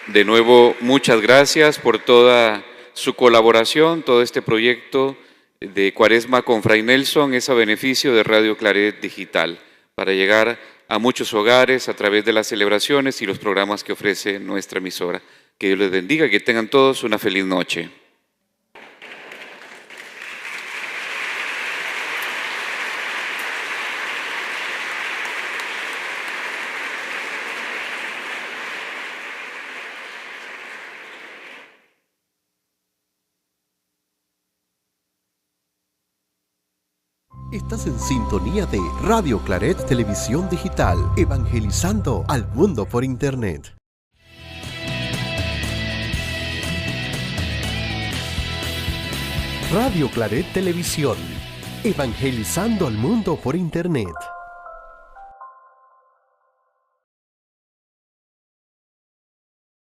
[SPEAKER 2] De nuevo, muchas gracias por toda su colaboración. Todo este proyecto de Cuaresma con Fray Nelson es a beneficio de Radio Claret Digital, para llegar a muchos hogares a través de las celebraciones y los programas que ofrece nuestra emisora. Que Dios les bendiga y que tengan todos una feliz noche.
[SPEAKER 1] Estás en sintonía de Radio Claret Televisión Digital, evangelizando al mundo por Internet. Radio Claret Televisión, evangelizando al mundo por Internet.